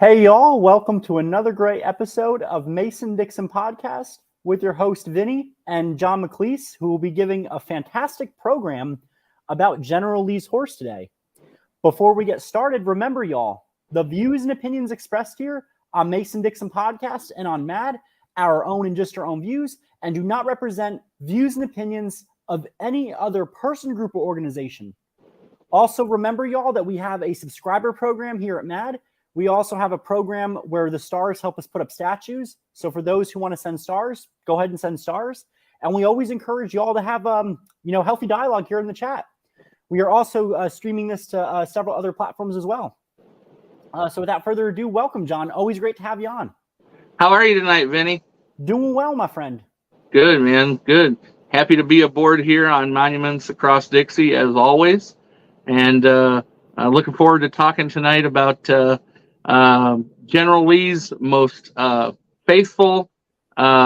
Hey y'all, welcome to another great episode of Mason-Dixon Podcast with your host Vinny and Jon McCleese, who will be giving a fantastic program about General Lee's horse today. Before we get started, remember y'all, the views and opinions expressed here on Mason-Dixon Podcast and on MAD are our own and just our own views and do not represent views and opinions of any other person, group, or organization. Also, remember y'all that we have a subscriber program here at MAD. We also have a program where the stars help us put up statues. So for those who want to send stars, go ahead and send stars. And we always encourage you all to have, healthy dialogue here in the chat. We are also streaming this to several other platforms as well. So without further ado, welcome, Jon. Always great to have you on. How are you tonight, Vinny? Doing well, my friend. Good, man. Good. Happy to be aboard here on Monuments Across Dixie, as always. And looking forward to talking tonight about General Lee's most faithful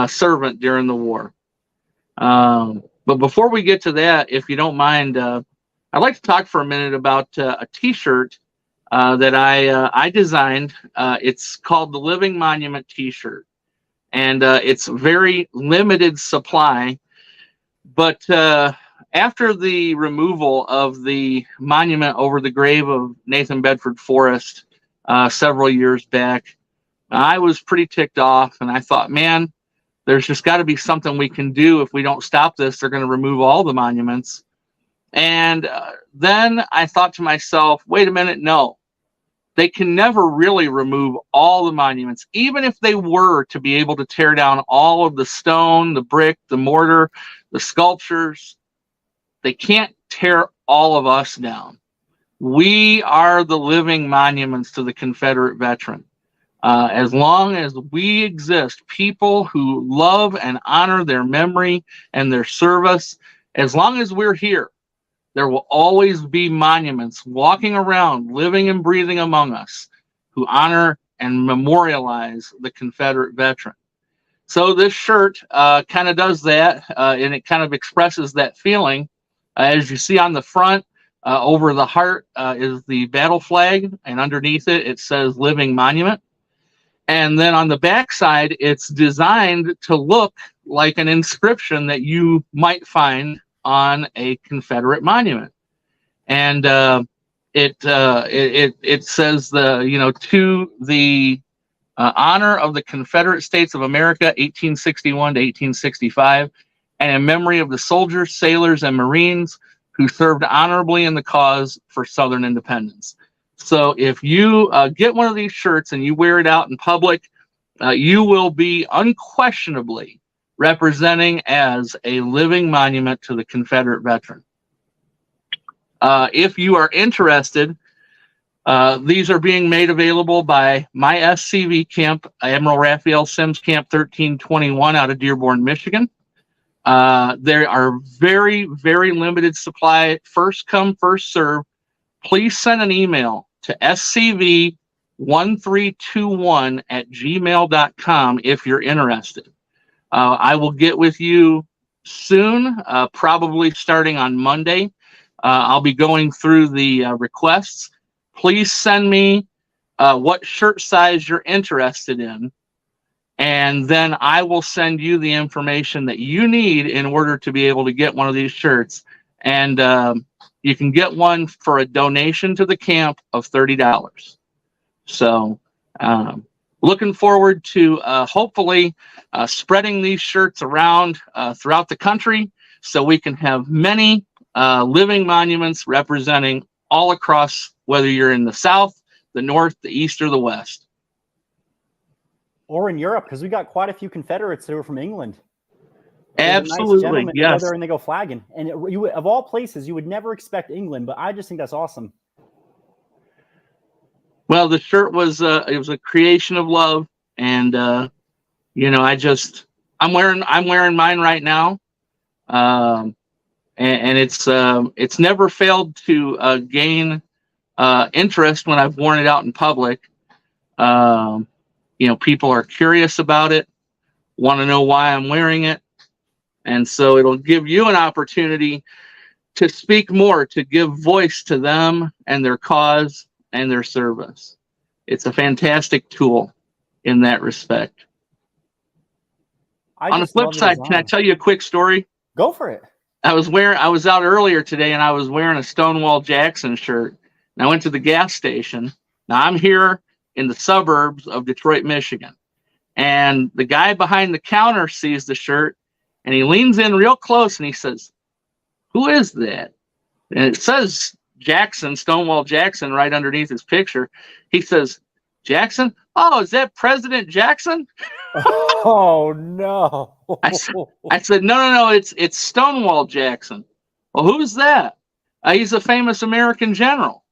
servant during the war. But before we get to that, if you don't mind, I'd like to talk for a minute about a T-shirt that I designed. It's called the Living Monument T-shirt, and it's very limited supply. But after the removal of the monument over the grave of Nathan Bedford Forrest several years back, I was pretty ticked off, and I thought, man, there's just got to be something we can do. If we don't stop this, they're going to remove all the monuments. And then I thought to myself, wait a minute, no, they can never really remove all the monuments. Even if they were to be able to tear down all of the stone, the brick, the mortar, the sculptures, they can't tear all of us down. We are the living monuments to the Confederate veteran. As long as we exist, people who love and honor their memory and their service, as long as we're here, there will always be monuments walking around, living and breathing among us, who honor and memorialize the Confederate veteran. So this shirt kind of does that, and it kind of expresses that feeling. As you see on the front, over the heart is the battle flag, and underneath it, it says Living Monument. And then on the back side, it's designed to look like an inscription that you might find on a Confederate monument. And it says to the honor of the Confederate States of America, 1861 to 1865, and in memory of the soldiers, sailors, and Marines who served honorably in the cause for Southern independence. So if you get one of these shirts and you wear it out in public, you will be unquestionably representing as a living monument to the Confederate veteran. If you are interested, these are being made available by my SCV camp, Admiral Raphael Sims Camp 1321 out of Dearborn, Michigan. There are very, very limited supply, first come, first serve. Please send an email to scv1321@gmail.com if you're interested. I will get with you soon, probably starting on Monday. I'll be going through the requests. Please send me what shirt size you're interested in, and then I will send you the information that you need in order to be able to get one of these shirts. And you can get one for a donation to the camp of $30. So looking forward to hopefully spreading these shirts around throughout the country so we can have many living monuments representing all across, whether you're in the South, the North, the East, or the West. Or in Europe, because we got quite a few Confederates who are from England. Absolutely, nice, yes. They go there and they go flagging. And you, of all places, you would never expect England, but I just think that's awesome. Well, the shirt was it was a creation of love, and I'm wearing mine right now, and it's never failed to gain interest when I've worn it out in public. People are curious about it, want to know why I'm wearing it. And so it'll give you an opportunity to speak more, to give voice to them and their cause and their service. it's a fantastic tool in that respect. On the flip side, can I tell you a quick story? Go for it. I was out earlier today and I was wearing a Stonewall Jackson shirt. And I went to the gas station. Now I'm here in the suburbs of Detroit, Michigan. And the guy behind the counter sees the shirt and he leans in real close and he says, "Who is that?" And it says Jackson, Stonewall Jackson, right underneath his picture. He says, "Jackson? Oh, is that President Jackson?" Oh no! I said, no, it's Stonewall Jackson. Well, who's that? He's a famous American general.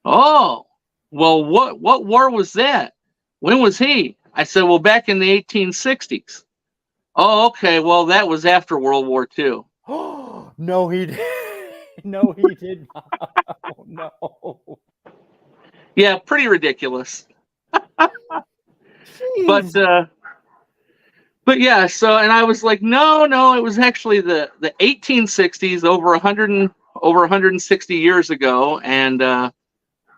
Oh, well, what war was that? When was he? I said, well, back in the 1860s. Oh, okay. Well, that was after World War II. No, he did. No, he did not. Oh, no. Yeah, pretty ridiculous. But yeah, so, and I was like, no, it was actually the 1860s, over 160 years ago, and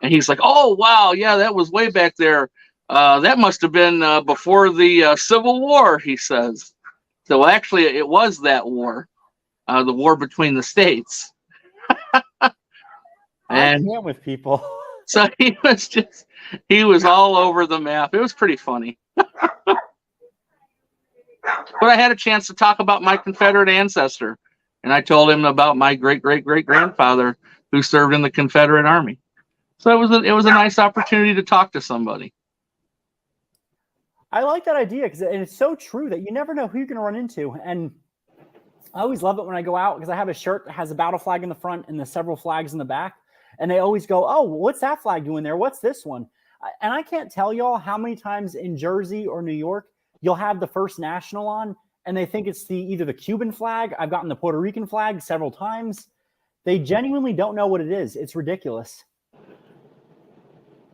he's like, oh wow, yeah, that was way back there. That must have been before the Civil War, he says. So actually, it was that war, the war between the states. And I can't with people. So he was all over the map. It was pretty funny. But I had a chance to talk about my Confederate ancestor, and I told him about my great-great-great-grandfather who served in the Confederate Army. So it was a nice opportunity to talk to somebody. I like that idea because it's so true that you never know who you're going to run into. And I always love it when I go out because I have a shirt that has a battle flag in the front and the several flags in the back. And they always go, oh, what's that flag doing there? What's this one? And I can't tell y'all how many times in Jersey or New York you'll have the First National on, and they think it's either the Cuban flag. I've gotten the Puerto Rican flag several times. They genuinely don't know what it is. It's ridiculous.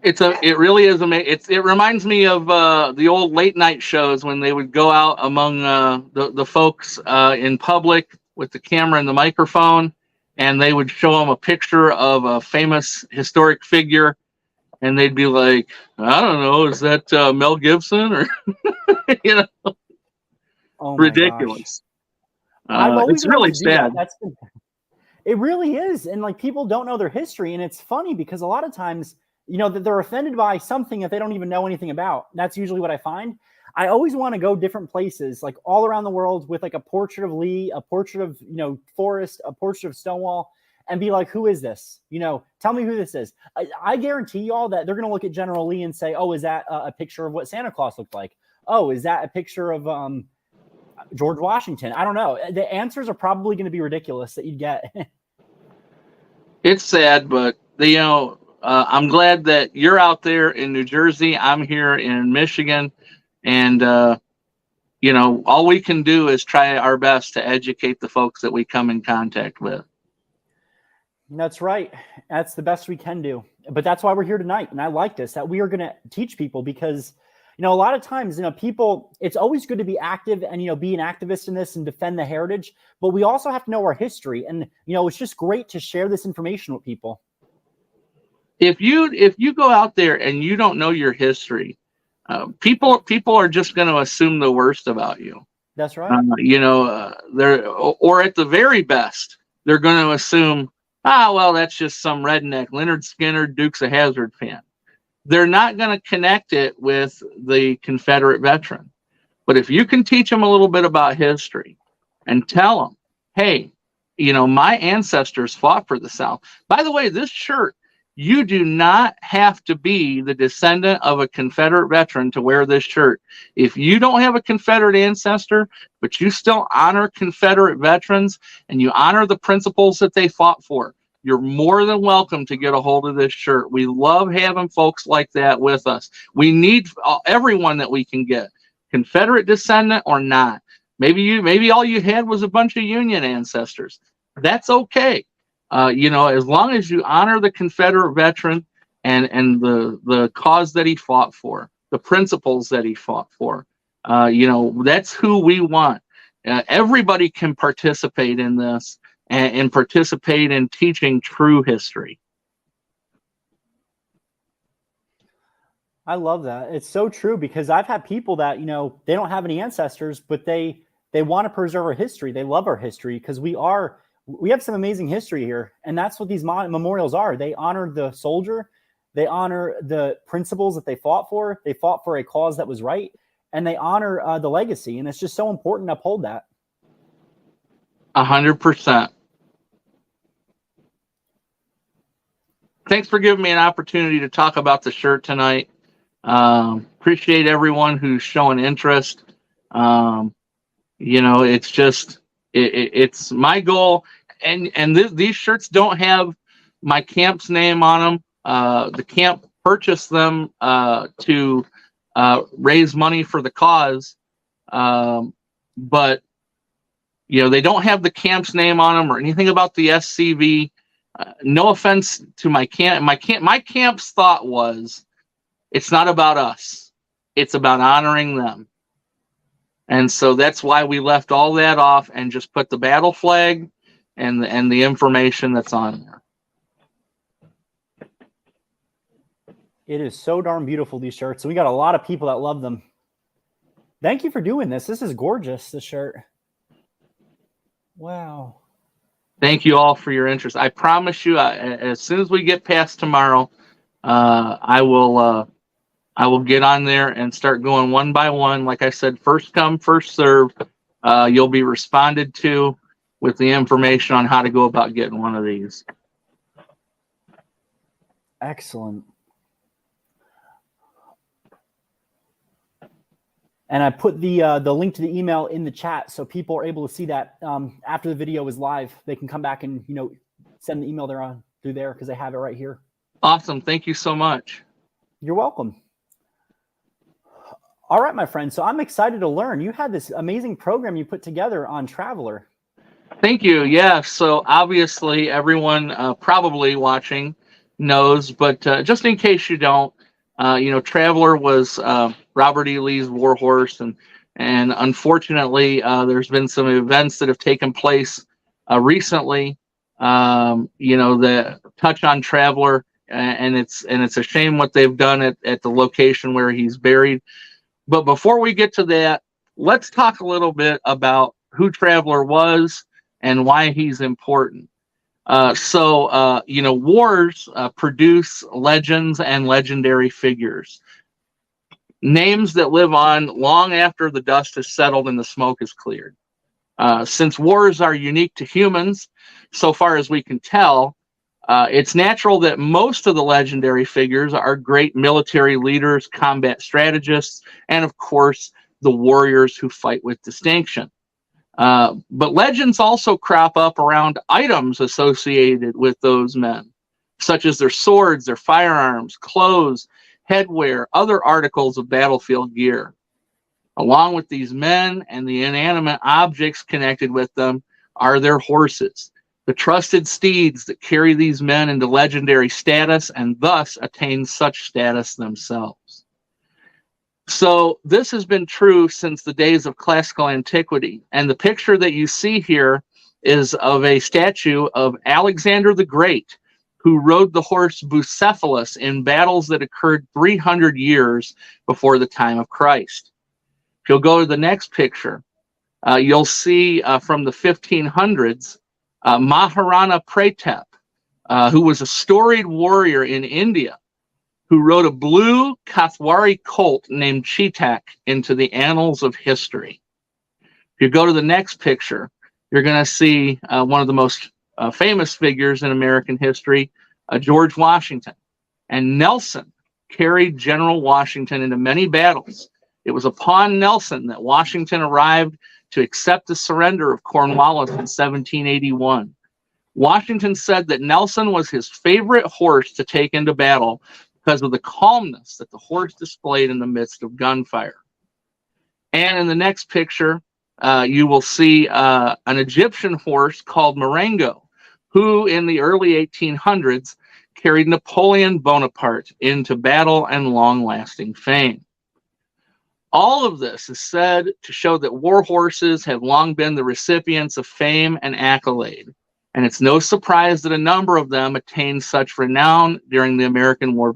It really is amazing. It reminds me of the old late night shows when they would go out among the folks in public with the camera and the microphone, and they would show them a picture of a famous historic figure, and they'd be like, I don't know, is that Mel Gibson or you know, ridiculous. It's really sad. It really is, and like people don't know their history, and it's funny because a lot of times, you know, that they're offended by something that they don't even know anything about. That's usually what I find. I always want to go different places, like all around the world, with like a portrait of Lee, a portrait of, you know, Forrest, a portrait of Stonewall, and be like, who is this? You know, tell me who this is. I guarantee y'all that they're going to look at General Lee and say, oh, is that a picture of what Santa Claus looked like? Oh, is that a picture of George Washington? I don't know. The answers are probably going to be ridiculous that you'd get. It's sad, but I'm glad that you're out there in New Jersey. I'm here in Michigan, and all we can do is try our best to educate the folks that we come in contact with. That's right. That's the best we can do. But that's why we're here tonight. And I like this, that we are going to teach people because, a lot of times, people, it's always good to be active and, be an activist in this and defend the heritage. But we also have to know our history. And, it's just great to share this information with people. If you go out there and you don't know your history, people are just going to assume the worst about you. That's right. Or at the very best, they're going to assume, well, that's just some redneck, Leonard Skinner, Dukes of Hazzard fan. They're not going to connect it with the Confederate veteran. But if you can teach them a little bit about history and tell them, hey, my ancestors fought for the South. By the way, this shirt, you do not have to be the descendant of a Confederate veteran to wear this shirt. If you don't have a Confederate ancestor, but you still honor Confederate veterans and you honor the principles that they fought for, you're more than welcome to get a hold of this shirt. We love having folks like that with us. We need everyone that we can get, Confederate descendant or not. Maybe all you had was a bunch of Union ancestors. That's okay. As long as you honor the Confederate veteran and the cause that he fought for, the principles that he fought for, that's who we want. Everybody can participate in this and participate in teaching true history. I love that. It's so true because I've had people that, they don't have any ancestors, but they want to preserve our history. They love our history because we have some amazing history here. And that's what these memorials are. They honor the soldier. They honor the principles that they fought for. They fought for a cause that was right, and they honor the legacy. And it's just so important to uphold that. 100%. Thanks for giving me an opportunity to talk about the shirt tonight. Appreciate everyone who's showing interest. It's just, it's my goal. And these shirts don't have my camp's name on them. The camp purchased them to raise money for the cause. But, they don't have the camp's name on them or anything about the SCV. No offense to my camp. My camp's thought was, it's not about us. It's about honoring them. And so that's why we left all that off and just put the battle flag and the information that's on there. It is so darn beautiful, these shirts. And we got a lot of people that love them. Thank you for doing this. This is gorgeous, this shirt. Wow. Thank you all for your interest. I promise you, as soon as we get past tomorrow, I will get on there and start going one by one. Like I said, first come, first serve. You'll be responded to with the information on how to go about getting one of these. Excellent. And I put the link to the email in the chat so people are able to see that after the video is live. They can come back and send the email through there because they have it right here. Awesome. Thank you so much. You're welcome. All right, my friend. So I'm excited to learn. You had this amazing program you put together on Traveler. Thank you. Yeah. So obviously everyone probably watching knows, but just in case you don't, Traveler was Robert E. Lee's war horse, and unfortunately, there's been some events that have taken place recently. That touch on Traveler, and it's a shame what they've done at the location where he's buried. But before we get to that, let's talk a little bit about who Traveler was and why he's important. Wars produce legends and legendary figures. Names that live on long after the dust has settled and the smoke is cleared. Since wars are unique to humans, so far as we can tell, it's natural that most of the legendary figures are great military leaders, combat strategists, and of course, the warriors who fight with distinction. But legends also crop up around items associated with those men, such as their swords, their firearms, clothes, headwear, other articles of battlefield gear. Along with these men and the inanimate objects connected with them are their horses, the trusted steeds that carry these men into legendary status and thus attain such status themselves. So this has been true since the days of classical antiquity. And the picture that you see here is of a statue of Alexander the Great, who rode the horse Bucephalus in battles that occurred 300 years before the time of Christ. If you'll go to the next picture, you'll see from the 1500s, Maharana Pratap, who was a storied warrior in India, who rode a blue Kathwari colt named Chetak into the annals of history. If you go to the next picture, you're going to see one of the most famous figures in American history, George Washington. And Nelson carried General Washington into many battles. It was upon Nelson that Washington arrived to accept the surrender of Cornwallis in 1781. Washington said that Nelson was his favorite horse to take into battle because of the calmness that the horse displayed in the midst of gunfire. And in the next picture, you will see an Egyptian horse called Marengo, who in the early 1800s carried Napoleon Bonaparte into battle and long-lasting fame. All of this is said to show that war horses have long been the recipients of fame and accolade. And it's no surprise that a number of them attained such renown during the American War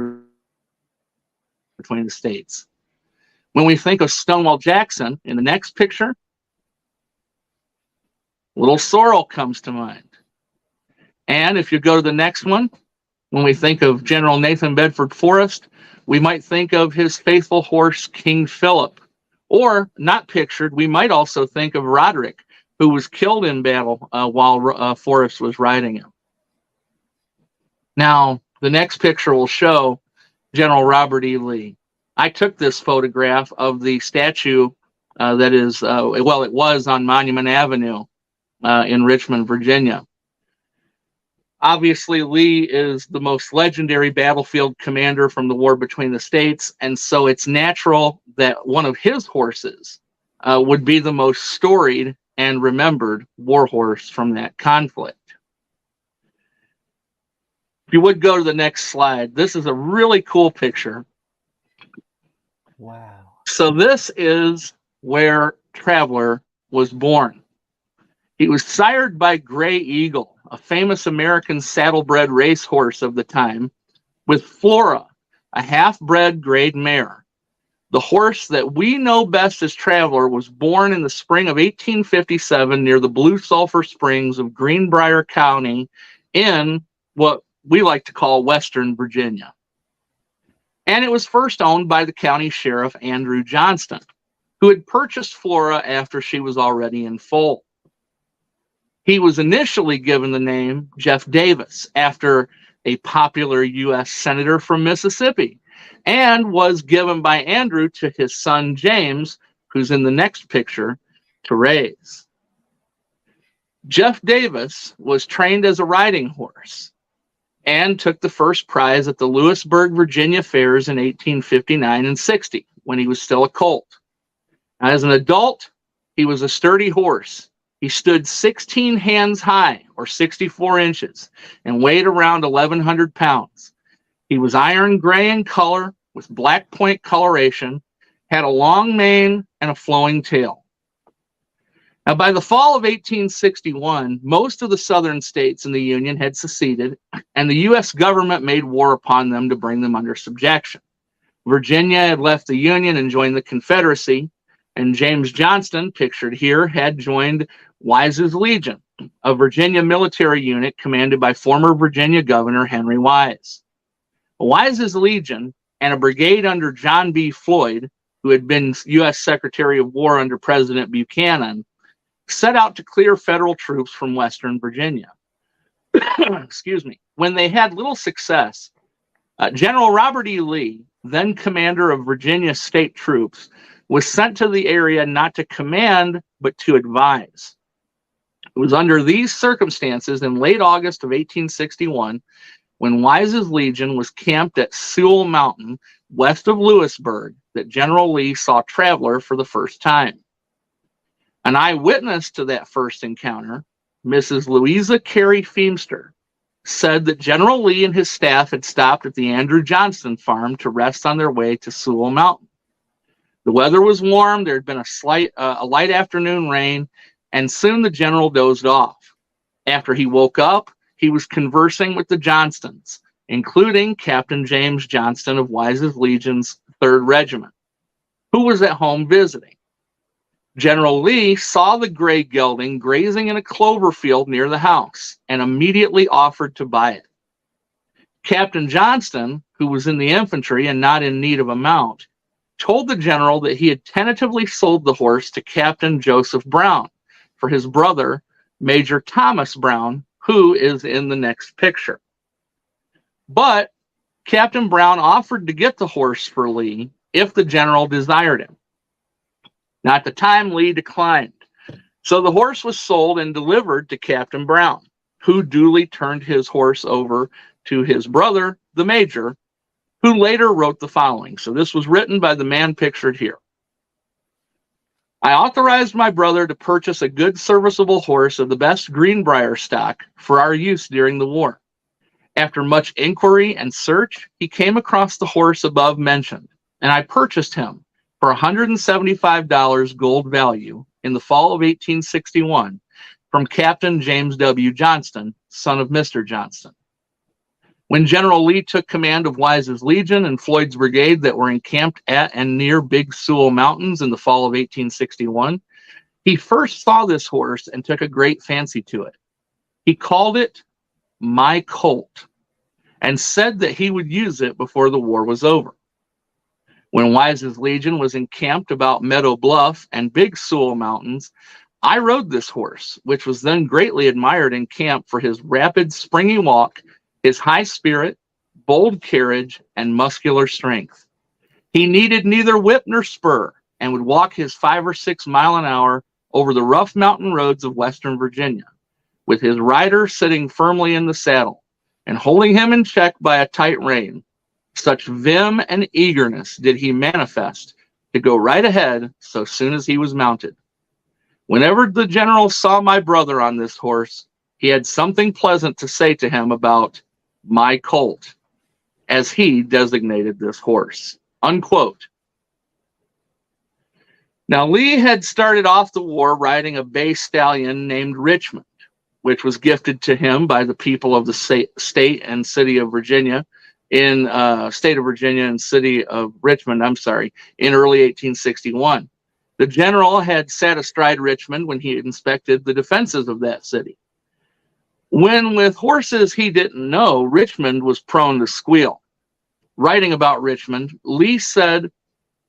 between the states. When we think of Stonewall Jackson in the next picture, Little Sorrel comes to mind. And if you go to the next one, when we think of General Nathan Bedford Forrest, we might think of his faithful horse, King Philip. Or, not pictured, we might also think of Roderick, who was killed in battle while Forrest was riding him. Now, the next picture will show General Robert E. Lee. I took this photograph of the statue that is, it was on Monument Avenue in Richmond, Virginia. Obviously, Lee is the most legendary battlefield commander from the war between the states, and so it's natural that one of his horses would be the most storied and remembered war horse from that conflict. If you would go to the next slide, this is a really cool picture. Wow. So this is where Traveler was born. He was sired by Gray Eagle, a famous American saddlebred racehorse of the time, with Flora, a half-bred grade mare. The horse that we know best as Traveler was born in the spring of 1857 near the Blue Sulphur Springs of Greenbrier County in what we like to call Western Virginia. And it was first owned by the county sheriff, Andrew Johnston, who had purchased Flora after she was already in foal. He was initially given the name Jeff Davis after a popular U.S. senator from Mississippi, and was given by Andrew to his son James, who's in the next picture, to raise. Jeff Davis was trained as a riding horse and took the first prize at the Lewisburg, Virginia fairs in 1859 and 60 when he was still a colt. As an adult, he was a sturdy horse. He stood 16 hands high, or 64 inches, and weighed around 1,100 pounds. He was iron gray in color with black point coloration, had a long mane and a flowing tail. Now, by the fall of 1861, most of the southern states in the Union had seceded, and the U.S. government made war upon them to bring them under subjection. Virginia had left the Union and joined the Confederacy, and James Johnston, pictured here, had joined Wise's Legion, a Virginia military unit commanded by former Virginia Governor Henry Wise. Wise's Legion and a brigade under John B. Floyd, who had been U.S. Secretary of War under President Buchanan, set out to clear federal troops from Western Virginia. Excuse me. When they had little success, General Robert E. Lee, then commander of Virginia state troops, was sent to the area not to command, but to advise. It was under these circumstances in late August of 1861 when Wise's Legion was camped at Sewell Mountain, west of Lewisburg, that General Lee saw Traveler for the first time. An eyewitness to that first encounter, Mrs. Louisa Carey Feemster, said that General Lee and his staff had stopped at the Andrew Johnston farm to rest on their way to Sewell Mountain. The weather was warm, there had been a light afternoon rain, and soon the general dozed off. After he woke up, he was conversing with the Johnstons, including Captain James Johnston of Wise's Legion's 3rd Regiment, who was at home visiting. General Lee saw the gray gelding grazing in a clover field near the house and immediately offered to buy it. Captain Johnston, who was in the infantry and not in need of a mount, told the general that he had tentatively sold the horse to Captain Joseph Brown for his brother, Major Thomas Brown, who is in the next picture. But Captain Brown offered to get the horse for Lee if the general desired him. Now, at the time, Lee declined. So the horse was sold and delivered to Captain Brown, who duly turned his horse over to his brother, the Major, who later wrote the following. So this was written by the man pictured here. I authorized my brother to purchase a good serviceable horse of the best Greenbrier stock for our use during the war. After much inquiry and search, he came across the horse above mentioned, and I purchased him for $175 gold value in the fall of 1861 from Captain James W. Johnston, son of Mr. Johnston. When General Lee took command of Wise's Legion and Floyd's brigade that were encamped at and near Big Sewell Mountains in the fall of 1861, he first saw this horse and took a great fancy to it. He called it My Colt and said that he would use it before the war was over. When Wise's Legion was encamped about Meadow Bluff and Big Sewell Mountains, I rode this horse, which was then greatly admired in camp for his rapid, springy walk, his high spirit, bold carriage, and muscular strength. He needed neither whip nor spur and would walk his 5 or 6 mile an hour over the rough mountain roads of Western Virginia, with his rider sitting firmly in the saddle and holding him in check by a tight rein. Such vim and eagerness did he manifest to go right ahead so soon as he was mounted. Whenever the general saw my brother on this horse, he had something pleasant to say to him about my colt, as he designated this horse." Unquote. Now, Lee had started off the war riding a bay stallion named Richmond, which was gifted to him by the people of the state and city of Virginia in state of Virginia and city of Richmond, in early 1861. The general had sat astride Richmond when he inspected the defenses of that city. When with horses he didn't know, Richmond was prone to squeal. Writing about Richmond, Lee said,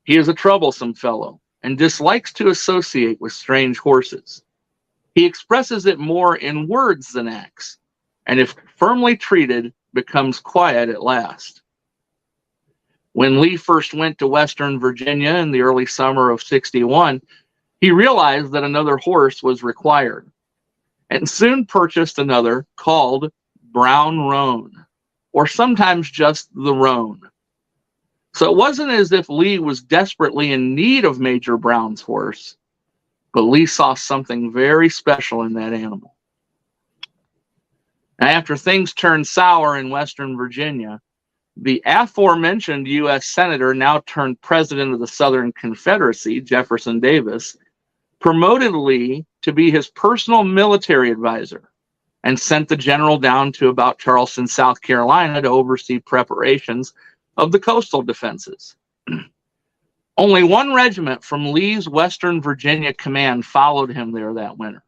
"He is a troublesome fellow and dislikes to associate with strange horses. He expresses it more in words than acts, and if firmly treated, becomes quiet at last." When Lee first went to Western Virginia in the early summer of 61, he realized that another horse was required, and soon purchased another called Brown Roan, or sometimes just the Roan. So it wasn't as if Lee was desperately in need of Major Brown's horse, but Lee saw something very special in that animal. Now, after things turned sour in Western Virginia, the aforementioned U.S. Senator, now turned President of the Southern Confederacy, Jefferson Davis, promoted Lee to be his personal military advisor and sent the general down to about Charleston, South Carolina to oversee preparations of the coastal defenses. Only one regiment from Lee's Western Virginia command followed him there that winter.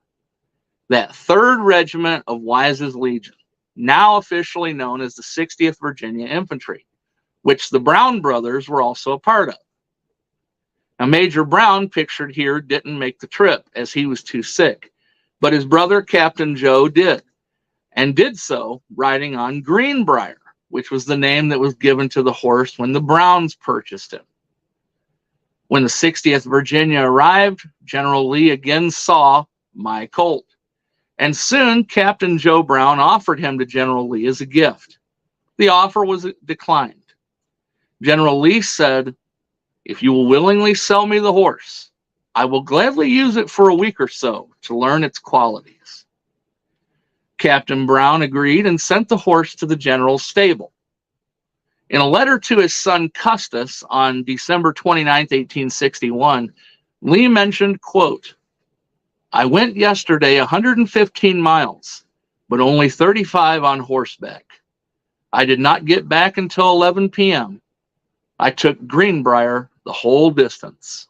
That 3rd Regiment of Wise's Legion, now officially known as the 60th Virginia Infantry, which the Brown brothers were also a part of. Now, Major Brown, pictured here, didn't make the trip as he was too sick, but his brother, Captain Joe, did, and did so riding on Greenbrier, which was the name that was given to the horse when the Browns purchased him. When the 60th Virginia arrived, General Lee again saw my colt, and soon Captain Joe Brown offered him to General Lee as a gift. The offer was declined. General Lee said, "If you will willingly sell me the horse, I will gladly use it for a week or so to learn its qualities." Captain Brown agreed and sent the horse to the general's stable. In a letter to his son Custis on December 29, 1861, Lee mentioned, quote, "I went yesterday 115 miles, but only 35 on horseback. I did not get back until 11 p.m. I took Greenbrier the whole distance."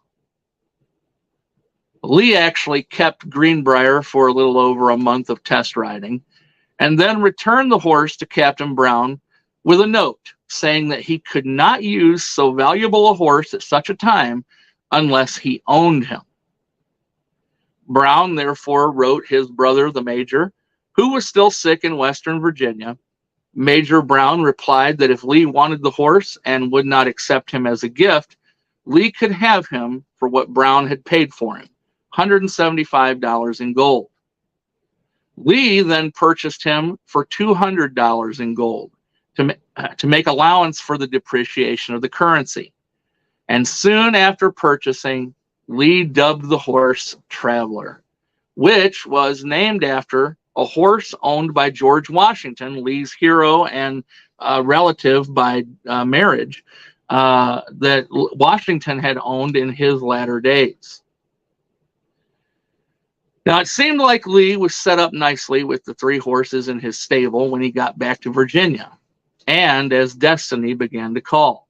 Lee actually kept Greenbrier for a little over a month of test riding, and then returned the horse to Captain Brown with a note saying that he could not use so valuable a horse at such a time unless he owned him. Brown therefore wrote his brother, the Major, who was still sick in Western Virginia. Major Brown replied that if Lee wanted the horse and would not accept him as a gift, Lee could have him for what Brown had paid for him, $175 in gold. Lee then purchased him for $200 in gold to make allowance for the depreciation of the currency. And soon after purchasing, Lee dubbed the horse Traveler, which was named after a horse owned by George Washington, Lee's hero and relative by marriage, that Washington had owned in his latter days. Now, it seemed like Lee was set up nicely with the 3 horses in his stable when he got back to Virginia. and as destiny began to call.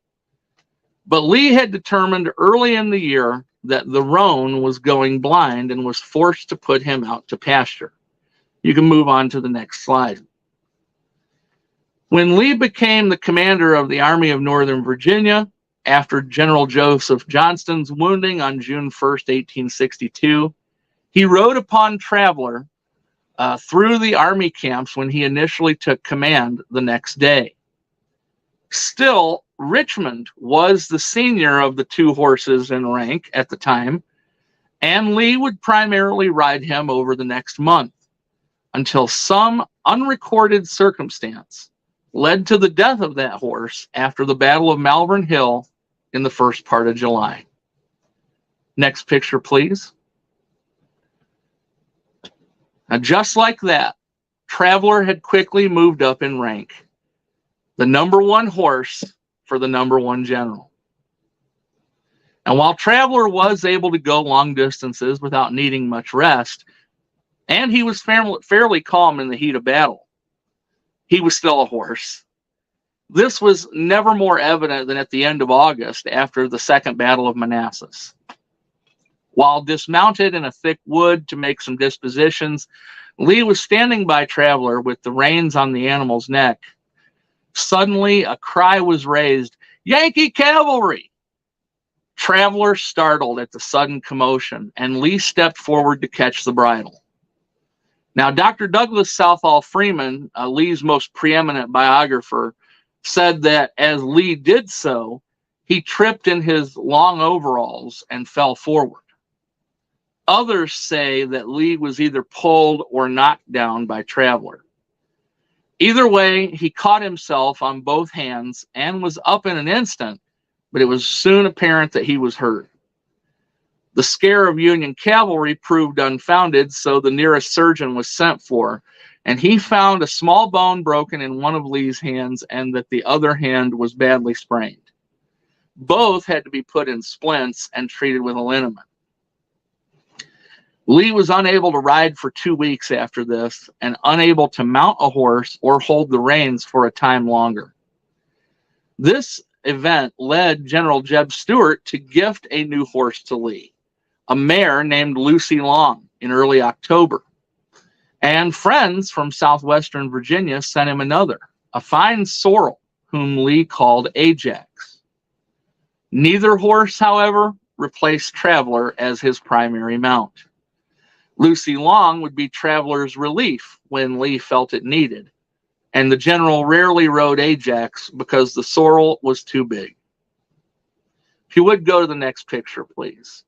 But Lee had determined early in the year that the roan was going blind and was forced to put him out to pasture. You can move on to the next slide. When Lee became the commander of the Army of Northern Virginia, after General Joseph Johnston's wounding on June 1st, 1862, he rode upon Traveler through the Army camps when he initially took command the next day. Still, Richmond was the senior of the two horses in rank at the time, and Lee would primarily ride him over the next month until some unrecorded circumstance led to the death of that horse after the Battle of Malvern Hill in the first part of July. Next picture, please. Now, just like that, Traveler had quickly moved up in rank. The number one horse for the number one general. And while Traveler was able to go long distances without needing much rest, and he was fairly calm in the heat of battle, he was still a horse. This was never more evident than at the end of August after the Second Battle of Manassas. While dismounted in a thick wood to make some dispositions, Lee was standing by Traveler with the reins on the animal's neck. Suddenly, a cry was raised, "Yankee cavalry!" Traveler startled at the sudden commotion, and Lee stepped forward to catch the bridle. Now, Dr. Douglas Southall Freeman, Lee's most preeminent biographer, said that as Lee did so, he tripped in his long overalls and fell forward. Others say that Lee was either pulled or knocked down by Traveler. Either way, he caught himself on both hands and was up in an instant, but it was soon apparent that he was hurt. The scare of Union cavalry proved unfounded, so the nearest surgeon was sent for, and he found a small bone broken in one of Lee's hands and that the other hand was badly sprained. Both had to be put in splints and treated with a liniment. Lee was unable to ride for 2 weeks after this and unable to mount a horse or hold the reins for a time longer. This event led General Jeb Stuart to gift a new horse to Lee, a mare named Lucy Long, in early October. And friends from southwestern Virginia sent him another, a fine sorrel, whom Lee called Ajax. Neither horse, however, replaced Traveler as his primary mount. Lucy Long would be Traveler's relief when Lee felt it needed, and the general rarely rode Ajax because the sorrel was too big. If you would go to the next picture, please.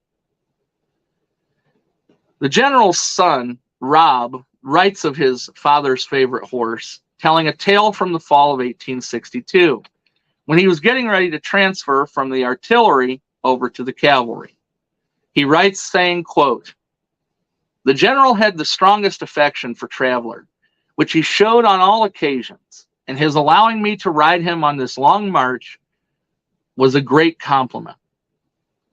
The general's son, Rob, writes of his father's favorite horse, telling a tale from the fall of 1862, when he was getting ready to transfer from the artillery over to the cavalry. He writes saying, quote, "The general had the strongest affection for Traveler, which he showed on all occasions, and his allowing me to ride him on this long march was a great compliment.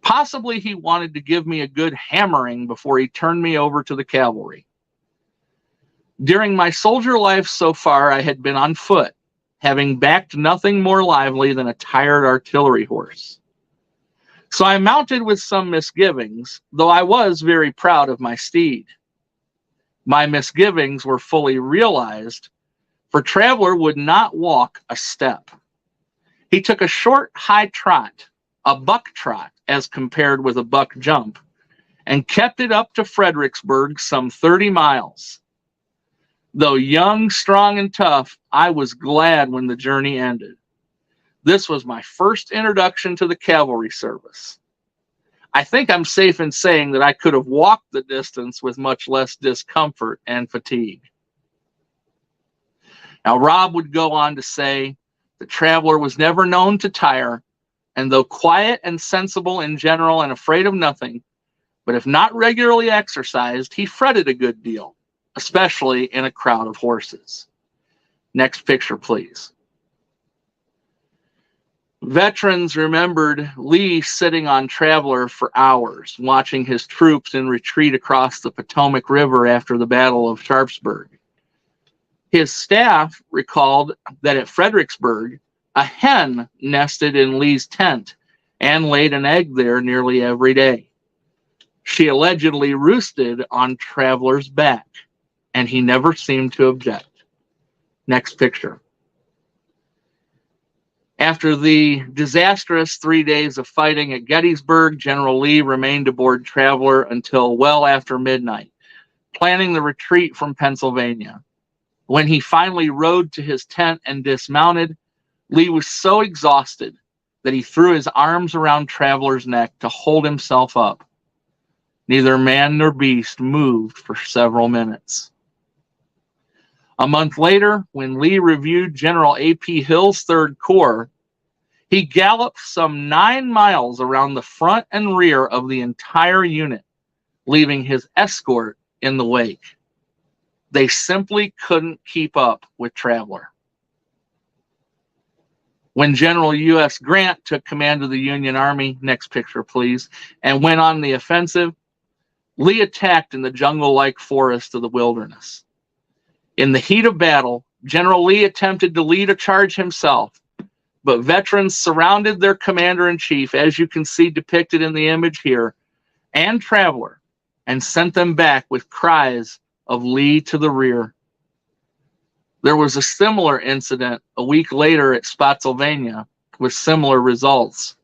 Possibly he wanted to give me a good hammering before he turned me over to the cavalry. During my soldier life so far, I had been on foot, having backed nothing more lively than a tired artillery horse. So I mounted with some misgivings, though I was very proud of my steed. My misgivings were fully realized, for Traveler would not walk a step. He took a short, high trot, a buck trot as compared with a buck jump, and kept it up to Fredericksburg, some 30 miles. Though young, strong, and tough, I was glad when the journey ended. This was my first introduction to the cavalry service. I think I'm safe in saying that I could have walked the distance with much less discomfort and fatigue." Now, Rob would go on to say, "The Traveler was never known to tire, and though quiet and sensible in general and afraid of nothing, but if not regularly exercised, he fretted a good deal, especially in a crowd of horses." Next picture, please. Veterans remembered Lee sitting on Traveler for hours, watching his troops in retreat across the Potomac River after the Battle of Sharpsburg. His staff recalled that at Fredericksburg, a hen nested in Lee's tent and laid an egg there nearly every day. She allegedly roosted on Traveler's back, and he never seemed to object. Next picture. After the disastrous 3 days of fighting at Gettysburg, General Lee remained aboard Traveler until well after midnight, planning the retreat from Pennsylvania. When he finally rode to his tent and dismounted, Lee was so exhausted that he threw his arms around Traveler's neck to hold himself up. Neither man nor beast moved for several minutes. A month later, when Lee reviewed General A.P. Hill's Third Corps, he galloped some 9 miles around the front and rear of the entire unit, leaving his escort in the wake. They simply couldn't keep up with Traveler. When General U.S. Grant took command of the Union Army, next picture please, and went on the offensive, Lee attacked in the jungle-like forest of the wilderness. In the heat of battle, General Lee attempted to lead a charge himself, but veterans surrounded their commander-in-chief, as you can see depicted in the image here, and Traveler, and sent them back with cries of Lee to the rear. There was a similar incident a week later at Spotsylvania with similar results.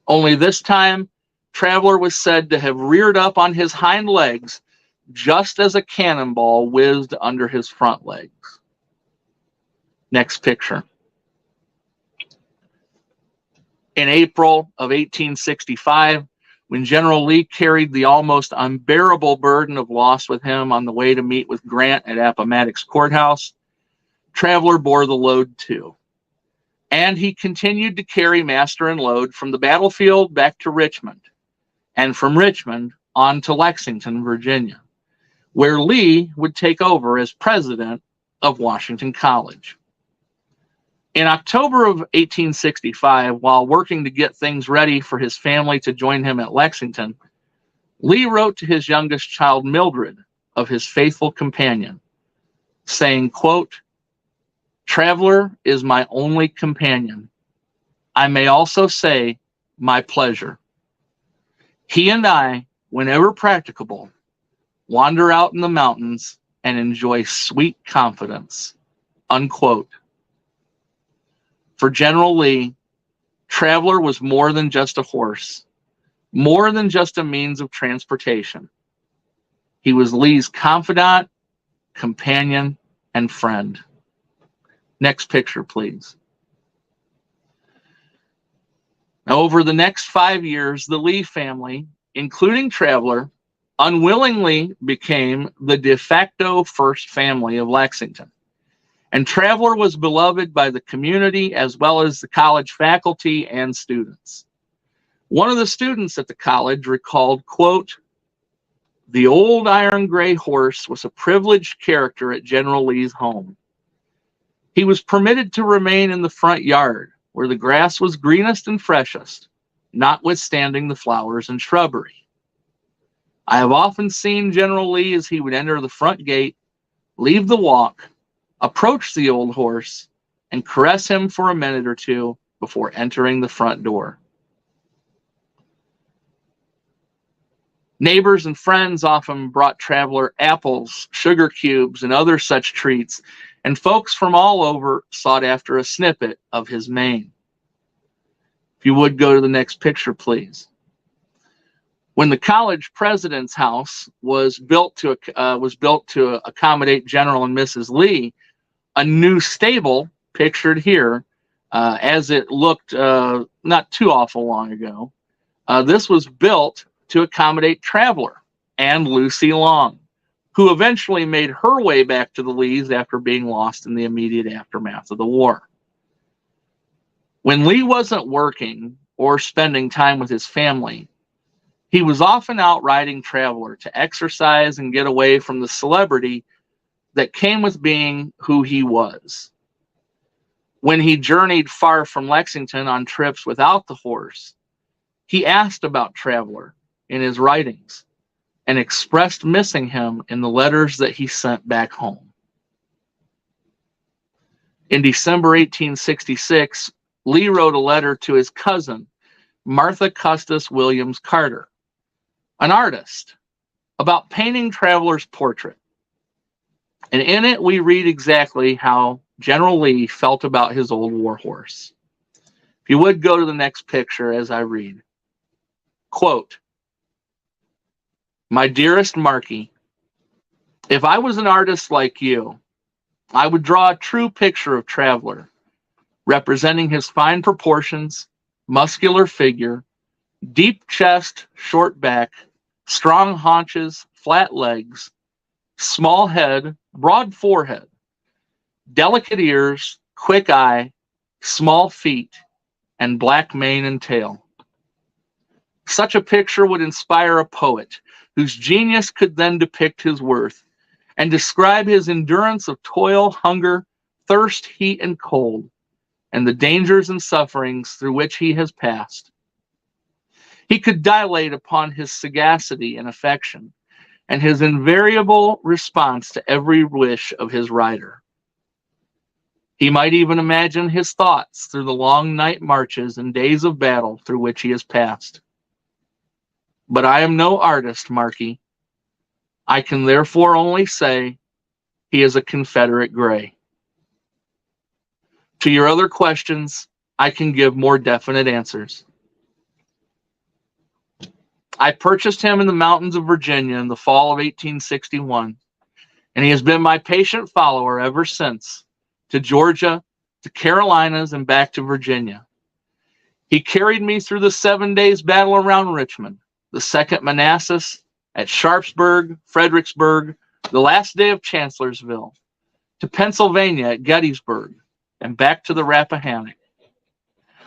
Only this time, Traveler was said to have reared up on his hind legs just as a cannonball whizzed under his front legs. Next picture. In April of 1865, when General Lee carried the almost unbearable burden of loss with him on the way to meet with Grant at Appomattox Courthouse, Traveler bore the load too. And he continued to carry master and load from the battlefield back to Richmond, and from Richmond on to Lexington, Virginia, where Lee would take over as president of Washington College. In October of 1865, while working to get things ready for his family to join him at Lexington, Lee wrote to his youngest child, Mildred, of his faithful companion, saying, quote, "Traveler is my only companion. I may also say my pleasure. He and I, whenever practicable, wander out in the mountains and enjoy sweet confidence." Unquote. For General Lee, Traveler was more than just a horse, more than just a means of transportation. He was Lee's confidant, companion, and friend. Next picture, please. Now, over the next 5 years, the Lee family, including Traveler, unwillingly became the de facto first family of Lexington. And Traveler was beloved by the community as well as the college faculty and students. One of the students at the college recalled, quote, "The old iron gray horse was a privileged character at General Lee's home. He was permitted to remain in the front yard where the grass was greenest and freshest, notwithstanding the flowers and shrubbery. I have often seen General Lee as he would enter the front gate, leave the walk, approach the old horse, and caress him for a minute or two before entering the front door. Neighbors and friends often brought Traveler apples, sugar cubes, and other such treats, and folks from all over sought after a snippet of his mane." If you would go to the next picture, please. When the college president's house was built to accommodate General and Mrs. Lee, a new stable, pictured here, as it looked not too awful long ago, this was built to accommodate Traveler and Lucy Long, who eventually made her way back to the Lees after being lost in the immediate aftermath of the war. When Lee wasn't working or spending time with his family, he was often out riding Traveler to exercise and get away from the celebrity that came with being who he was. When he journeyed far from Lexington on trips without the horse, he asked about Traveler in his writings and expressed missing him in the letters that he sent back home. In December 1866, Lee wrote a letter to his cousin, Martha Custis Williams Carter, an artist, about painting Traveler's portrait. And in it, we read exactly how General Lee felt about his old war horse. If you would go to the next picture as I read. Quote, "My dearest Marky, if I was an artist like you, I would draw a true picture of Traveler, representing his fine proportions, muscular figure, deep chest, short back, strong haunches, flat legs, small head, broad forehead, delicate ears, quick eye, small feet, and black mane and tail. Such a picture would inspire a poet whose genius could then depict his worth and describe his endurance of toil, hunger, thirst, heat, and cold, and the dangers and sufferings through which he has passed. He could dilate upon his sagacity and affection, and his invariable response to every wish of his rider. He might even imagine his thoughts through the long night marches and days of battle through which he has passed. But I am no artist, Marky. I can therefore only say he is a Confederate gray. To your other questions, I can give more definite answers. I purchased him in the mountains of Virginia in the fall of 1861, and he has been my patient follower ever since, to Georgia, to Carolinas, and back to Virginia. He carried me through the 7 days battle around Richmond, the Second Manassas, at Sharpsburg, Fredericksburg, the last day of Chancellorsville, to Pennsylvania at Gettysburg, and back to the Rappahannock.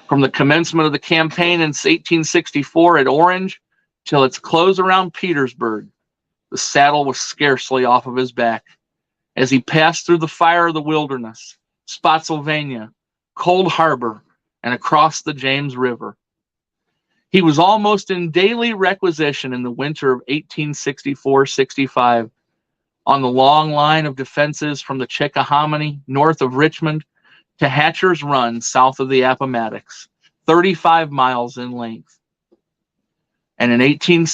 From the commencement of the campaign in 1864 at Orange till its close around Petersburg, the saddle was scarcely off of his back as he passed through the fire of the wilderness, Spotsylvania, Cold Harbor, and across the James River. He was almost in daily requisition in the winter of 1864-65 on the long line of defenses from the Chickahominy north of Richmond to Hatcher's Run south of the Appomattox, 35 miles in length. And in 18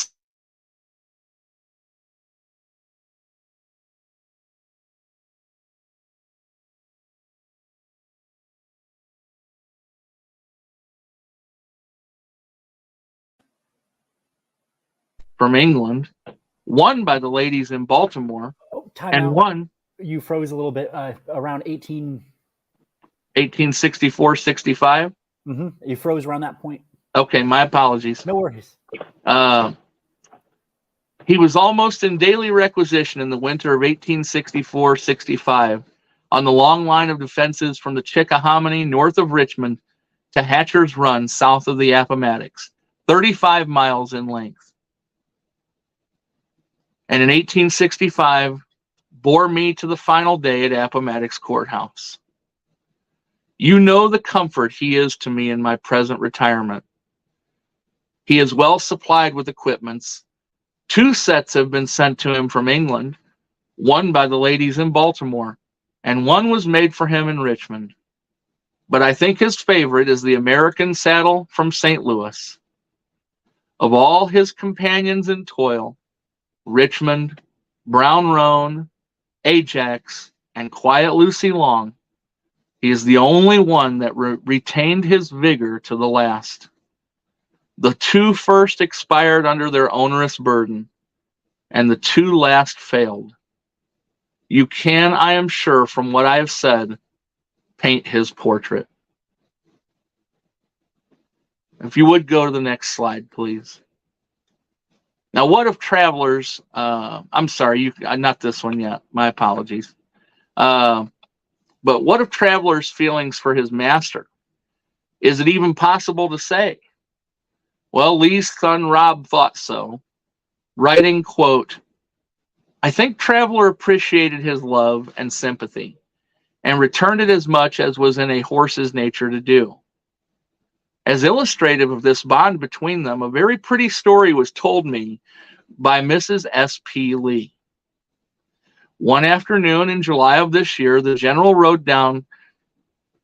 from England, won by the ladies in Baltimore, and out. won. You froze a little bit around 1864-65. You froze around that point. Okay, my apologies. No worries. He was almost in daily requisition in the winter of 1864-65 on the long line of defenses from the Chickahominy north of Richmond to Hatcher's Run south of the Appomattox, 35 miles in length. And in 1865, bore me to the final day at Appomattox Courthouse. You know the comfort he is to me in my present retirement. He is well supplied with equipments. 2 sets have been sent to him from England, one by the ladies in Baltimore, and one was made for him in Richmond. But I think his favorite is the American saddle from St. Louis. Of all his companions in toil, Richmond, Brown Roan, Ajax, and Quiet Lucy Long, he is the only one that retained his vigor to the last. The 2 first expired under their onerous burden, and the 2 last failed. You can, I am sure, from what I have said, paint his portrait. If you would go to the next slide, please. Now, what if Travelers, I'm sorry, not this one yet, my apologies. But what of Traveler's feelings for his master? Is it even possible to say? Well, Lee's son Rob thought so, writing, quote, I think Traveler appreciated his love and sympathy and returned it as much as was in a horse's nature to do. As illustrative of this bond between them, a very pretty story was told me by Mrs. S.P. Lee. One afternoon in July of this year, the general rode down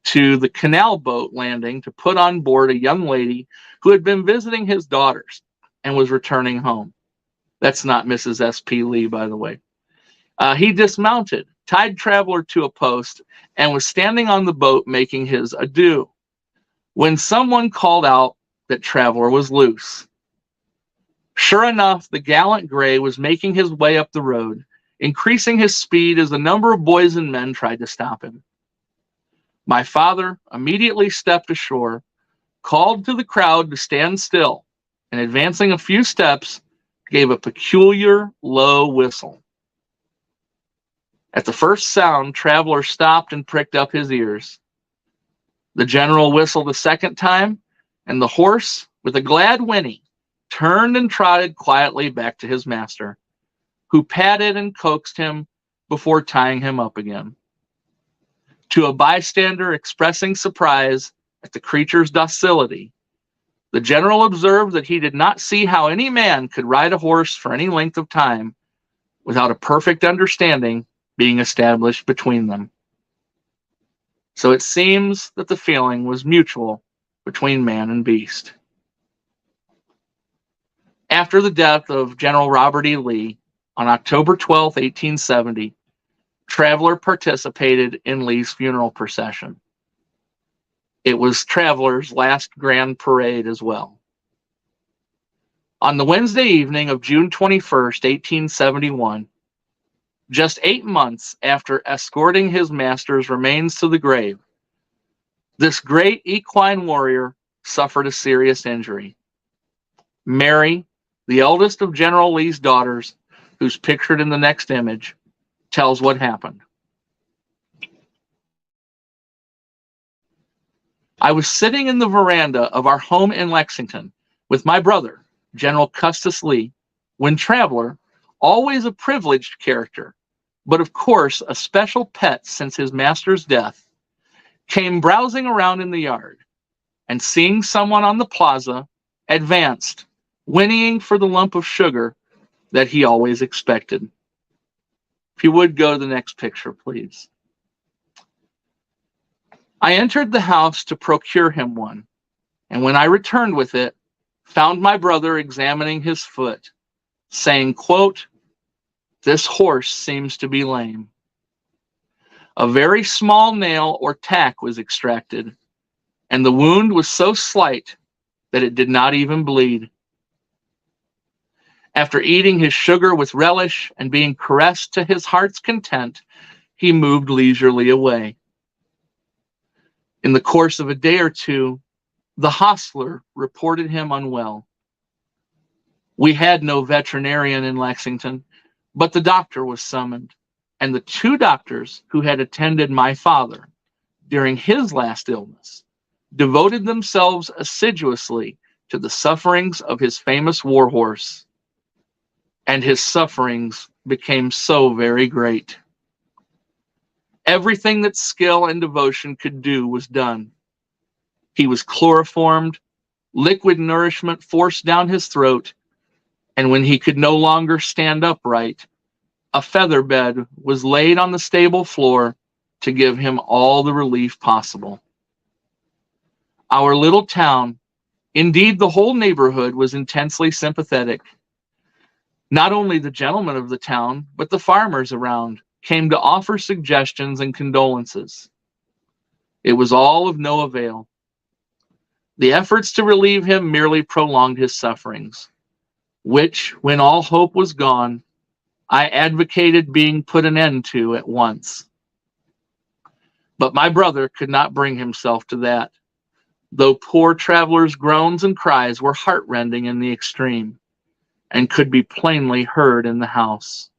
to the canal boat landing to put on board a young lady who had been visiting his daughters and was returning home. That's not Mrs. S.P. Lee, by the way. He dismounted, tied Traveler to a post, and was standing on the boat making his adieu when someone called out that Traveler was loose. Sure enough, the gallant gray was making his way up the road, increasing his speed as a number of boys and men tried to stop him. My father immediately stepped ashore, called to the crowd to stand still, and advancing a few steps, gave a peculiar low whistle. At the first sound, Traveler stopped and pricked up his ears. The general whistled a second time, and the horse, with a glad whinny, turned and trotted quietly back to his master, who patted and coaxed him before tying him up again. To a bystander expressing surprise at the creature's docility, the general observed that he did not see how any man could ride a horse for any length of time without a perfect understanding being established between them. So it seems that the feeling was mutual between man and beast. After the death of General Robert E. Lee on October 12, 1870, Traveler participated in Lee's funeral procession. It was Traveler's last grand parade as well. On the Wednesday evening of June 21st, 1871, just 8 months after escorting his master's remains to the grave, this great equine warrior suffered a serious injury. Mary, the eldest of General Lee's daughters, who's pictured in the next image, tells what happened. I was sitting in the veranda of our home in Lexington with my brother, General Custis Lee, when Traveler, always a privileged character, but of course a special pet since his master's death, came browsing around in the yard, and seeing someone on the plaza, advanced, whinnying for the lump of sugar that he always expected. If you would go to the next picture, please. I entered the house to procure him one, and when I returned with it, found my brother examining his foot, saying, quote, "This horse seems to be lame." A very small nail or tack was extracted, and the wound was so slight that it did not even bleed. After eating his sugar with relish and being caressed to his heart's content, he moved leisurely away. In the course of a day or two, the hostler reported him unwell. We had no veterinarian in Lexington, but the doctor was summoned, and the 2 doctors who had attended my father during his last illness devoted themselves assiduously to the sufferings of his famous war horse, and his sufferings became so very great. Everything that skill and devotion could do was done. He was chloroformed, liquid nourishment forced down his throat, and when he could no longer stand upright, a feather bed was laid on the stable floor to give him all the relief possible. Our little town, indeed the whole neighborhood, was intensely sympathetic. Not only the gentlemen of the town, but the farmers around came to offer suggestions and condolences. It was all of no avail. The efforts to relieve him merely prolonged his sufferings, which, when all hope was gone, I advocated being put an end to at once. But my brother could not bring himself to that, though poor Traveler's groans and cries were heartrending in the extreme, and could be plainly heard in the house.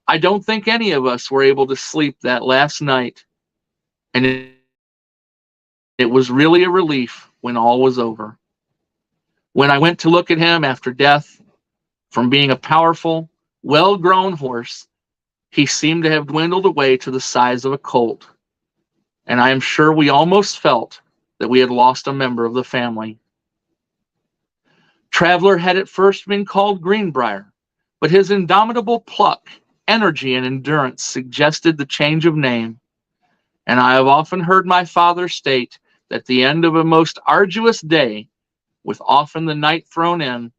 I don't think any of us were able to sleep that last night, and it was really a relief when all was over. When I went to look at him after death, from being a powerful, well-grown horse, he seemed to have dwindled away to the size of a colt, and I am sure we almost felt that we had lost a member of the family. Traveler had at first been called Greenbrier, but his indomitable pluck, energy, and endurance suggested the change of name, and I have often heard my father state that at the end of a most arduous day, with often the night thrown in,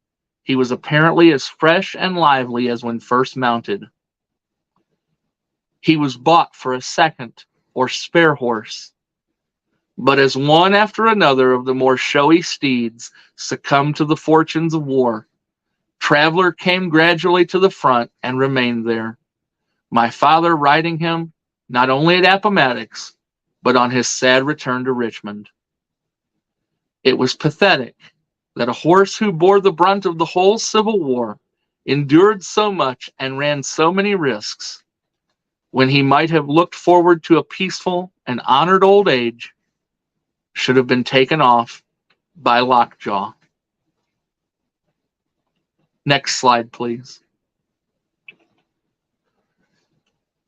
he was apparently as fresh and lively as when first mounted. He was bought for a second or spare horse, but as one after another of the more showy steeds succumbed to the fortunes of war, Traveler came gradually to the front and remained there, my father riding him not only at Appomattox, but on his sad return to Richmond. It was pathetic that a horse who bore the brunt of the whole Civil War, endured so much and ran so many risks, when he might have looked forward to a peaceful and honored old age, should have been taken off by Lockjaw. Next slide, please.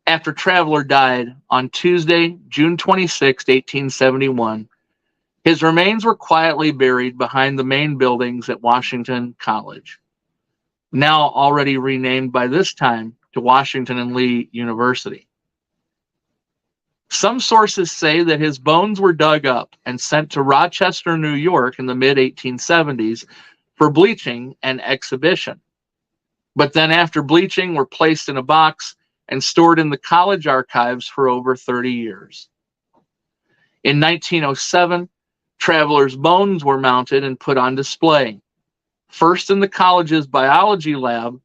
After Traveler died on Tuesday, June 26, 1871, his remains were quietly buried behind the main buildings at Washington College, now already renamed by this time to Washington and Lee University. Some sources say that his bones were dug up and sent to Rochester, New York in the mid-1870s for bleaching and exhibition, but then after bleaching were placed in a box and stored in the college archives for over 30 years. In 1907, Traveler's bones were mounted and put on display, first in the college's biology lab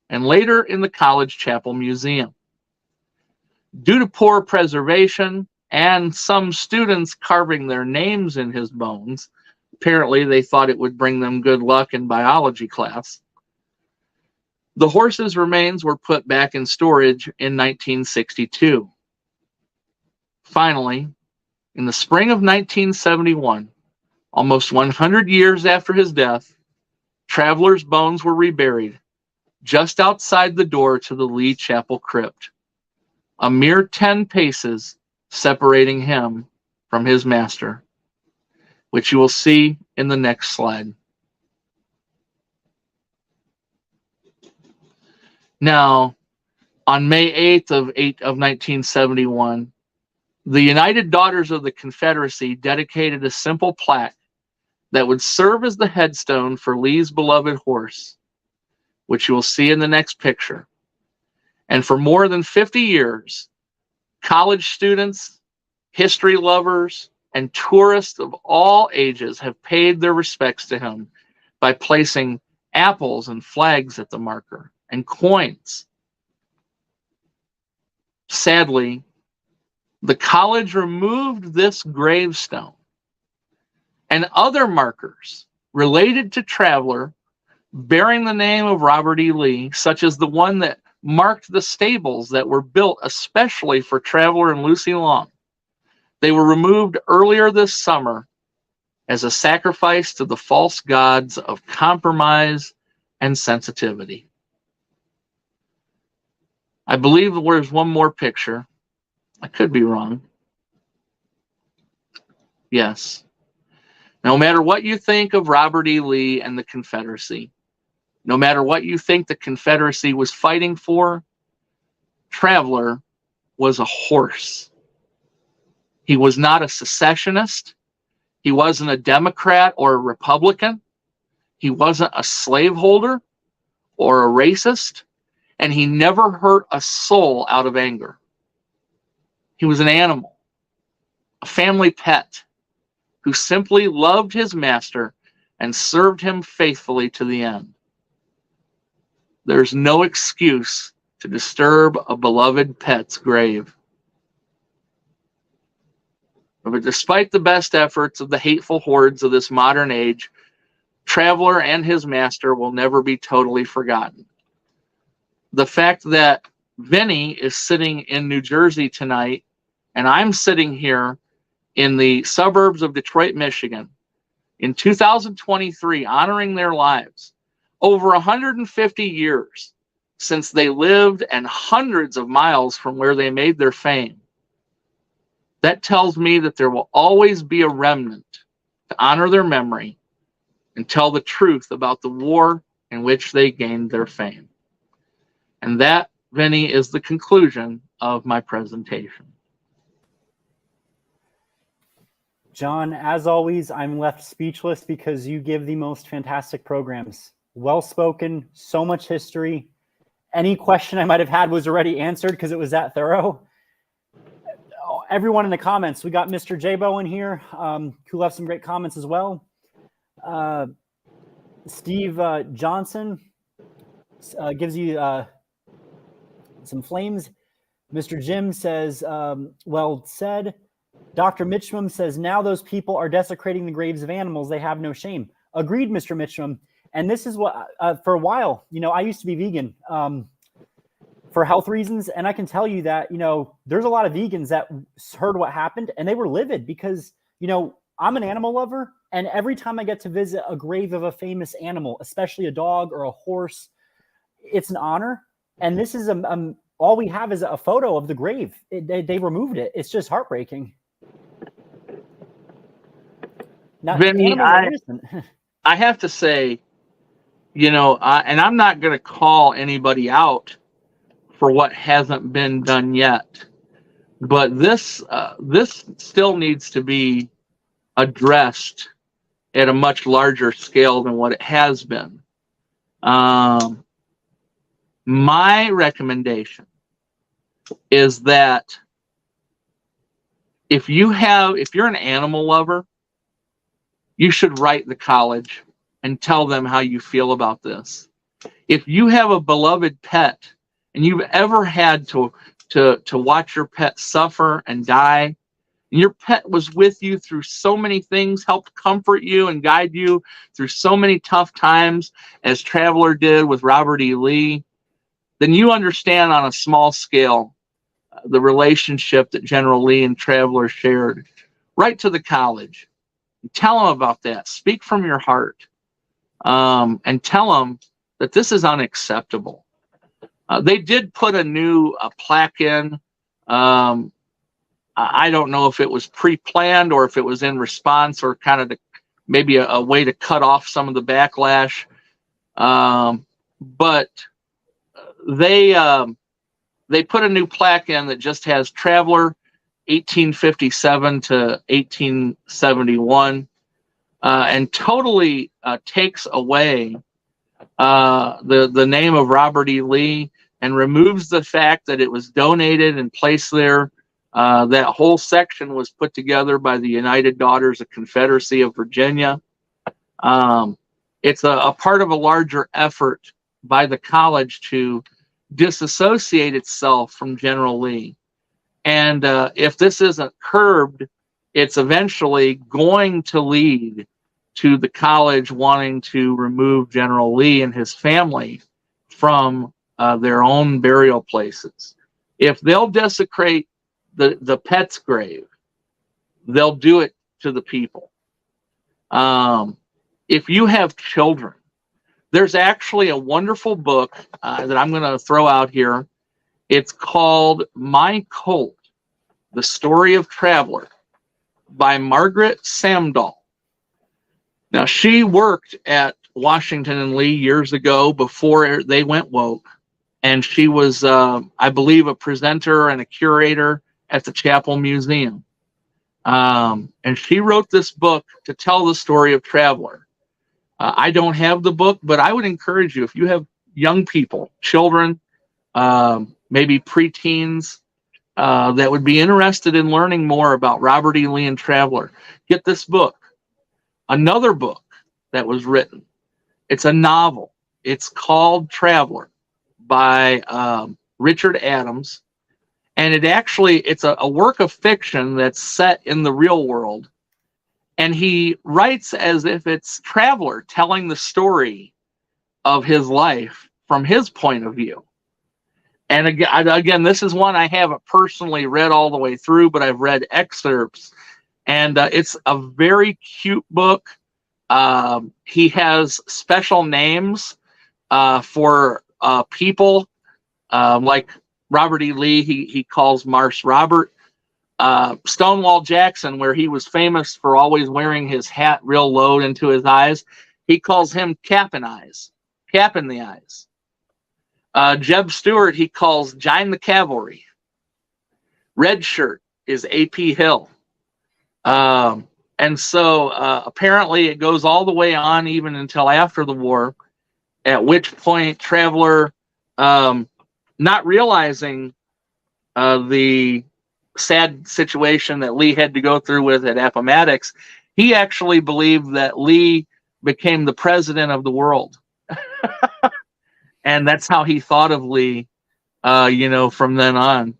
and later in the College Chapel Museum. Due to poor preservation and some students carving their names in his bones, apparently they thought it would bring them good luck in biology class, the horse's remains were put back in storage in 1962. Finally, in the spring of 1971, almost 100 years after his death, Traveler's bones were reburied just outside the door to the Lee Chapel crypt, a mere 10 paces separating him from his master, which you will see in the next slide. Now, on May 8th of 1971, the United Daughters of the Confederacy dedicated a simple plaque that would serve as the headstone for Lee's beloved horse, which you will see in the next picture. And for more than 50 years, college students, history lovers, and tourists of all ages have paid their respects to him by placing apples and flags at the marker and coins. Sadly, the college removed this gravestone and other markers related to Traveler bearing the name of Robert E. Lee, such as the one that marked the stables that were built especially for Traveler and Lucy Long. They were removed earlier this summer as a sacrifice to the false gods of compromise and sensitivity. I believe there's one more picture. I could be wrong. Yes. No matter what you think of Robert E. Lee and the Confederacy, no matter what you think the Confederacy was fighting for, Traveler was a horse. He was not a secessionist. He wasn't a Democrat or a Republican. He wasn't a slaveholder or a racist. And he never hurt a soul out of anger. He was an animal, a family pet, who simply loved his master and served him faithfully to the end. There's no excuse to disturb a beloved pet's grave. But despite the best efforts of the hateful hordes of this modern age, Traveler and his master will never be totally forgotten. The fact that Vinny is sitting in New Jersey tonight and I'm sitting here in the suburbs of Detroit, Michigan, in 2023, honoring their lives, over 150 years since they lived and hundreds of miles from where they made their fame. That tells me that there will always be a remnant to honor their memory and tell the truth about the war in which they gained their fame. And that, Vinny, is the conclusion of my presentation. John, as always, I'm left speechless because you give the most fantastic programs. Well-spoken, so much history. Any question I might have had was already answered because it was that thorough. Everyone in the comments, we got Mr. Jabo in here, who left some great comments as well. Steve Johnson gives you some flames. Mr. Jim says, well said. Dr. Mitchum says, now those people are desecrating the graves of animals. They have no shame. Agreed, Mr. Mitchum. And this is what, for a while, I used to be vegan for health reasons. And I can tell you that, there's a lot of vegans that heard what happened and they were livid because, I'm an animal lover. And every time I get to visit a grave of a famous animal, especially a dog or a horse, it's an honor. And this is all we have is a photo of the grave. They removed it. It's just heartbreaking. Vinny, I have to say, and I'm not going to call anybody out for what hasn't been done yet, but this still needs to be addressed at a much larger scale than what it has been. My recommendation is that if you're an animal lover, you should write the college and tell them how you feel about this. If you have a beloved pet and you've ever had to watch your pet suffer and die, and your pet was with you through so many things, helped comfort you and guide you through so many tough times, as Traveler did with Robert E. Lee, then you understand on a small scale the relationship that General Lee and Traveler shared. Write to the college. Tell them about that. Speak from your heart. And tell them that this is unacceptable. They did put a new plaque in. I don't know if it was pre-planned or if it was in response or kind of maybe a way to cut off some of the backlash. But they put a new plaque in that just has Traveler 1857 to 1871 and totally takes away the name of Robert E. Lee and removes the fact that it was donated and placed there. That whole section was put together by the United Daughters of Confederacy of Virginia. It's a part of a larger effort by the college to disassociate itself from General Lee. And if this isn't curbed, it's eventually going to lead to the college wanting to remove General Lee and his family from their own burial places. If they'll desecrate the pet's grave, they'll do it to the people. If you have children, there's actually a wonderful book that I'm going to throw out here. It's called My Colt, The Story of Traveler by Margaret Samdahl. Now, she worked at Washington and Lee years ago before they went woke. And she was, I believe, a presenter and a curator at the Chapel Museum. And she wrote this book to tell the story of Traveler. I don't have the book, but I would encourage you, if you have young people, children, maybe preteens that would be interested in learning more about Robert E. Lee and Traveler, get this book. Another book that was written, it's a novel. It's called Traveler by Richard Adams. And it's a work of fiction that's set in the real world. And he writes as if it's Traveler telling the story of his life from his point of view. And again, this is one I haven't personally read all the way through, but I've read excerpts. And it's a very cute book. He has special names for people like Robert E. Lee, he calls Marse Robert. Stonewall Jackson, where he was famous for always wearing his hat real low into his eyes, he calls him Cap in Eyes, Cap in the Eyes. Jeb Stuart, he calls Jine the Cavalry. Red Shirt is A.P. Hill. And so apparently it goes all the way on even until after the war, at which point Traveler, not realizing the sad situation that Lee had to go through with at Appomattox, he actually believed that Lee became the president of the world. And that's how he thought of Lee, from then on.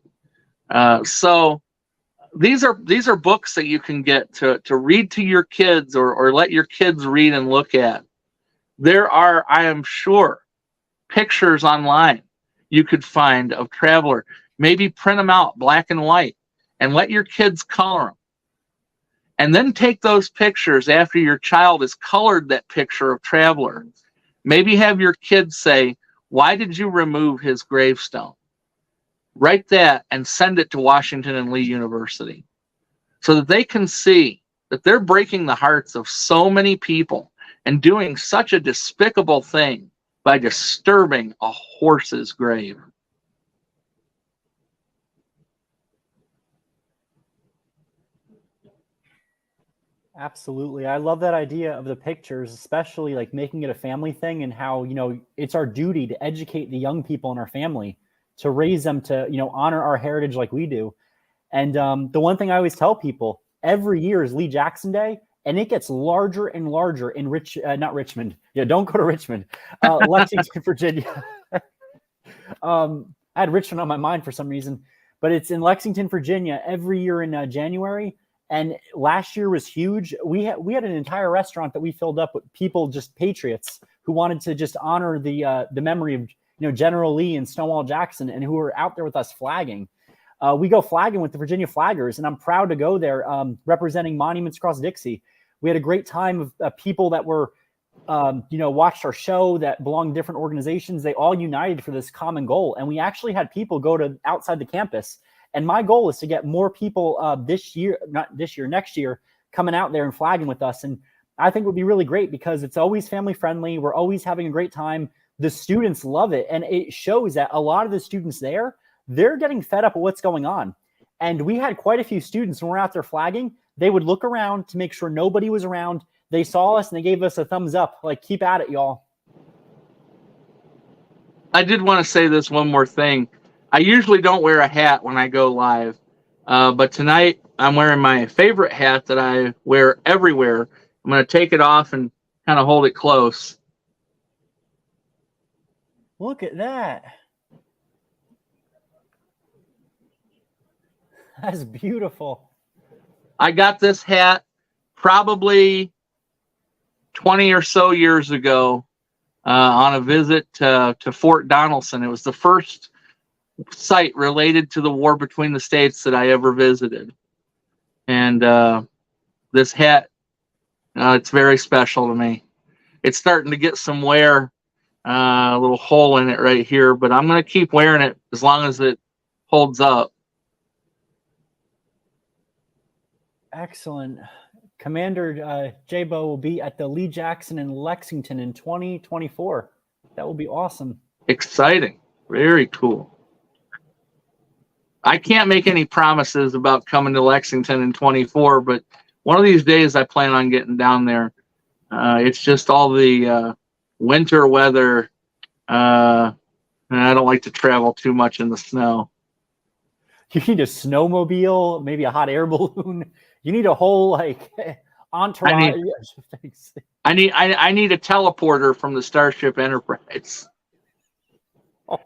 So these are books that you can get to read to your kids, or let your kids read and look at. There are, I am sure, pictures online you could find of Traveler. Maybe print them out black and white and let your kids color them. And then take those pictures after your child has colored that picture of Traveler. Maybe have your kids say, "Why did you remove his gravestone?" Write that and send it to Washington and Lee University so that they can see that they're breaking the hearts of so many people and doing such a despicable thing by disturbing a horse's grave. Absolutely. I love that idea of the pictures, especially like making it a family thing, and how, it's our duty to educate the young people in our family, to raise them to, honor our heritage like we do. And the one thing I always tell people, every year is Lee Jackson Day, and it gets larger and larger in not Richmond. Yeah, don't go to Richmond. Lexington, Virginia. I had Richmond on my mind for some reason, but it's in Lexington, Virginia, every year in January. And last year was huge. We had an entire restaurant that we filled up with people, just patriots, who wanted to just honor the memory of General Lee and Stonewall Jackson, and who were out there with us flagging. We go flagging with the Virginia Flaggers, and I'm proud to go there representing Monuments Across Dixie. We had a great time of people that were, watched our show, that belonged to different organizations. They all united for this common goal. And we actually had people go to outside the campus. And my goal is to get more people next year, coming out there and flagging with us. And I think it would be really great because it's always family friendly. We're always having a great time. The students love it. And it shows that a lot of the students there, they're getting fed up with what's going on. And we had quite a few students when we're out there flagging. They would look around to make sure nobody was around. They saw us and they gave us a thumbs up, like, keep at it, y'all. I did want to say this one more thing. I usually don't wear a hat when I go live, but tonight I'm wearing my favorite hat that I wear everywhere. I'm going to take it off and kind of hold it close. Look at that. That's beautiful. I got this hat probably 20 or so years ago on a visit to Fort Donelson. It was the first site related to the war between the states that I ever visited. And this hat, it's very special to me. It's starting to get some wear, a little hole in it right here, but I'm going to keep wearing it as long as it holds up. Excellent. Commander Jabo will be at the Lee Jackson in Lexington in 2024. That will be awesome. Exciting. Very cool. I can't make any promises about coming to Lexington in 24, but one of these days I plan on getting down there. It's just all the winter weather, and I don't like to travel too much in the snow. You need a snowmobile, maybe a hot air balloon. You need a whole entourage. I need a teleporter from the Starship Enterprise. Oh.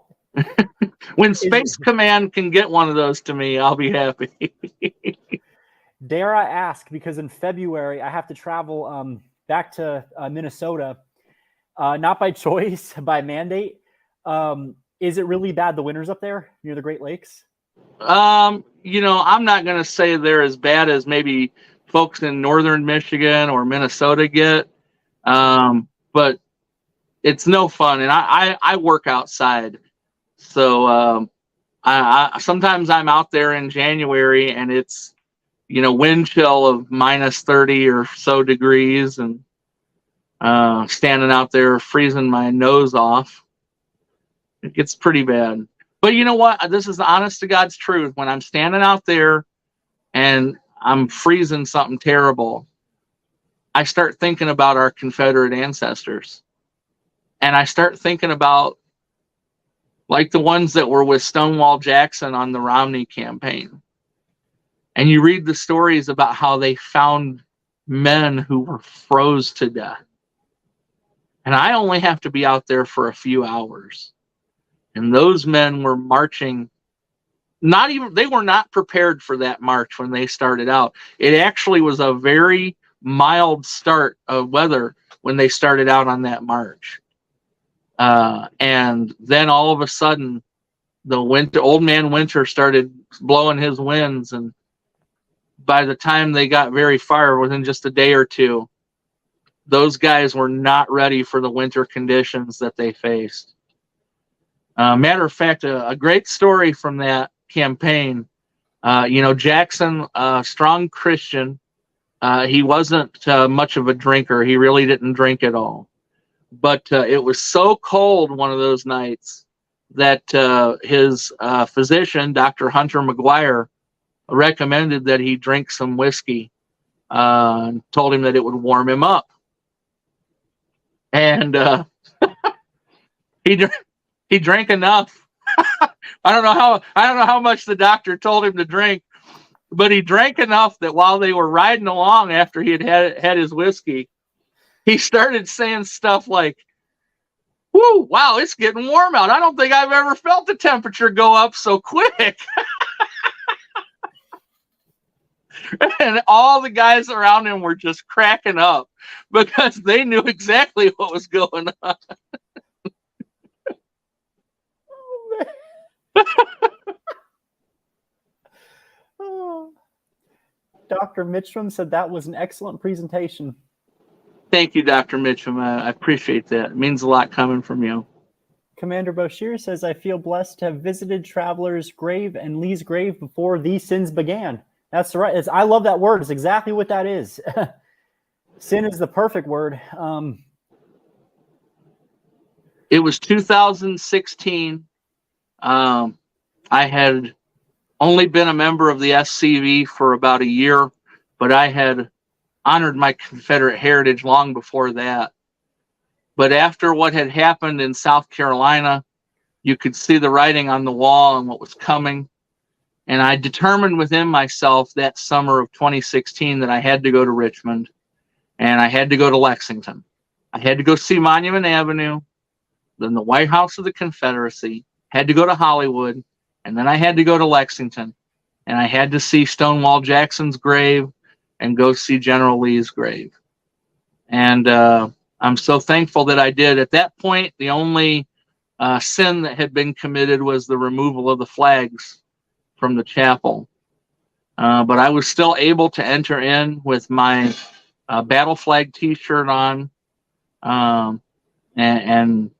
When Space Command can get one of those to me, I'll be happy. Dare I ask, because in February I have to travel back to Minnesota, not by choice, by mandate. Is it really bad, the winters up there near the Great Lakes? I'm not going to say they're as bad as maybe folks in northern Michigan or Minnesota get, but it's no fun. And I work outside. So I sometimes I'm out there in January and it's, wind chill of minus 30 or so degrees, and standing out there freezing my nose off. It gets pretty bad. But you know what? This is the honest to God's truth. When I'm standing out there and I'm freezing something terrible, I start thinking about our Confederate ancestors. And I start thinking about like the ones that were with Stonewall Jackson on the Romney campaign. And you read the stories about how they found men who were froze to death. And I only have to be out there for a few hours. And those men were marching, they were not prepared for that march when they started out. It actually was a very mild start of weather when they started out on that march. And then all of a sudden, old man winter started blowing his winds. And by the time they got very far, within just a day or two, those guys were not ready for the winter conditions that they faced. Matter of fact, a great story from that campaign. Jackson, strong Christian, he wasn't much of a drinker. He really didn't drink at all. But it was so cold one of those nights that his physician, Dr. Hunter McGuire, recommended that he drink some whiskey and told him that it would warm him up. And he drank enough. I don't know how much the doctor told him to drink, but he drank enough that while they were riding along after he had his whiskey, he started saying stuff like, "Whoo, wow, it's getting warm out. I don't think I've ever felt the temperature go up so quick." And all the guys around him were just cracking up because they knew exactly what was going on. Oh. Dr. Mitchum said that was an excellent presentation. Thank you, Dr. Mitchum. I appreciate that. It means a lot coming from you. Commander Bashir says, I feel blessed to have visited Traveler's grave and Lee's grave before these sins began. That's right. I love that word. It's exactly what that is. Sin is the perfect word. It was 2016. I had only been a member of the SCV for about a year, but I had honored my Confederate heritage long before that. But after what had happened in South Carolina, you could see the writing on the wall and what was coming. And I determined within myself that summer of 2016 that I had to go to Richmond and I had to go to Lexington. I had to go see Monument Avenue, then the White House of the Confederacy, had to go to Hollywood, and then I had to go to Lexington. And I had to see Stonewall Jackson's grave and go see General Lee's grave. And I'm so thankful that I did. At that point, the only sin that had been committed was the removal of the flags from the chapel. But I was still able to enter in with my battle flag t-shirt on. And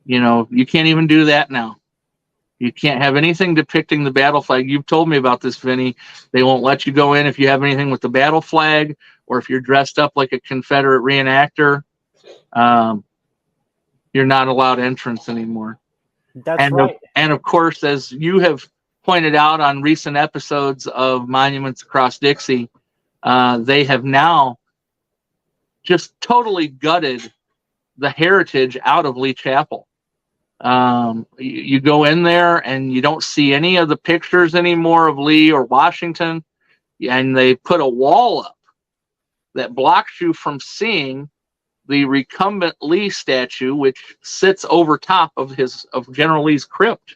you can't even do that now. You can't have anything depicting the battle flag. You've told me about this, Vinny. They won't let you go in if you have anything with the battle flag or if you're dressed up like a Confederate reenactor. You're not allowed entrance anymore. That's right. And of course, as you have pointed out on recent episodes of Monuments Across Dixie, they have now just totally gutted the heritage out of Lee Chapel. You go in there and you don't see any of the pictures anymore of Lee or Washington, and they put a wall up that blocks you from seeing the recumbent Lee statue, which sits over top of General Lee's crypt,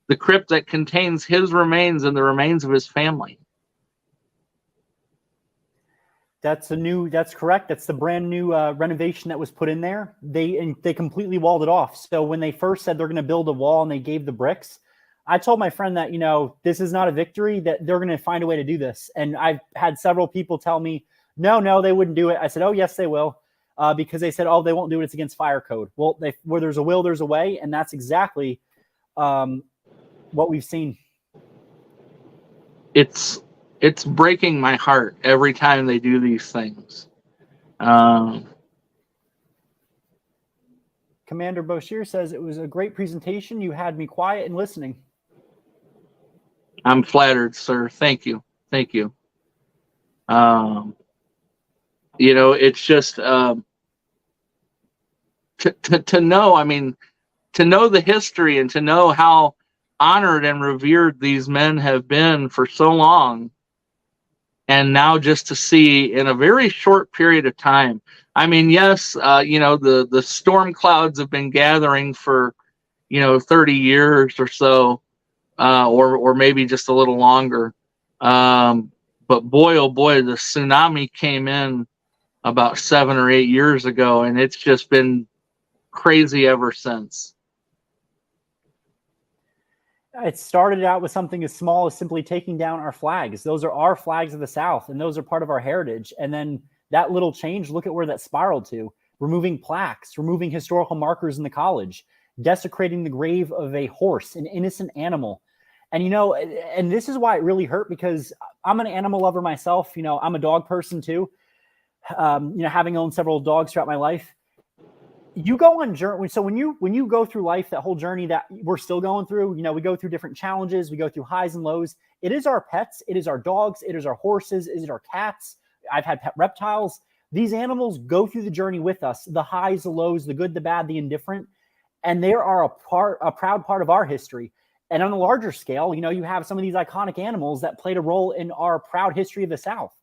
the crypt that contains his remains and the remains of his family. That's correct. That's the brand new renovation that was put in there. They completely walled it off. So when they first said they're going to build a wall and they gave the bricks, I told my friend that, this is not a victory, that they're going to find a way to do this. And I've had several people tell me, no, they wouldn't do it. I said, oh, yes, they will. Because they said, oh, they won't do it. It's against fire code. Well, where there's a will, there's a way. And that's exactly what we've seen. It's breaking my heart every time they do these things. Commander Bashir says, it was a great presentation. You had me quiet and listening. I'm flattered, sir. Thank you. It's just to know. I mean, to know the history and to know how honored and revered these men have been for so long, and now just to see in a very short period of time. I mean, yes, the storm clouds have been gathering for 30 years or so, or maybe just a little longer. But boy, oh boy, the tsunami came in about 7 or 8 years ago, and it's just been crazy ever since. It started out with something as small as simply taking down our flags. Those are our flags of the South, and those are part of our heritage. And then that little change, look at where that spiraled to. Removing plaques, removing historical markers in the college, desecrating the grave of a horse, an innocent animal. And, and this is why it really hurt, because I'm an animal lover myself. I'm a dog person too. Having owned several dogs throughout my life. You go on journey. So when you go through life, that whole journey that we're still going through, we go through different challenges, we go through highs and lows. It is our pets, it is our dogs, it is our horses, it is our cats. I've had pet reptiles. These animals go through the journey with us, the highs, the lows, the good, the bad, the indifferent, and they are a proud part of our history. And on a larger scale, you have some of these iconic animals that played a role in our proud history of the South.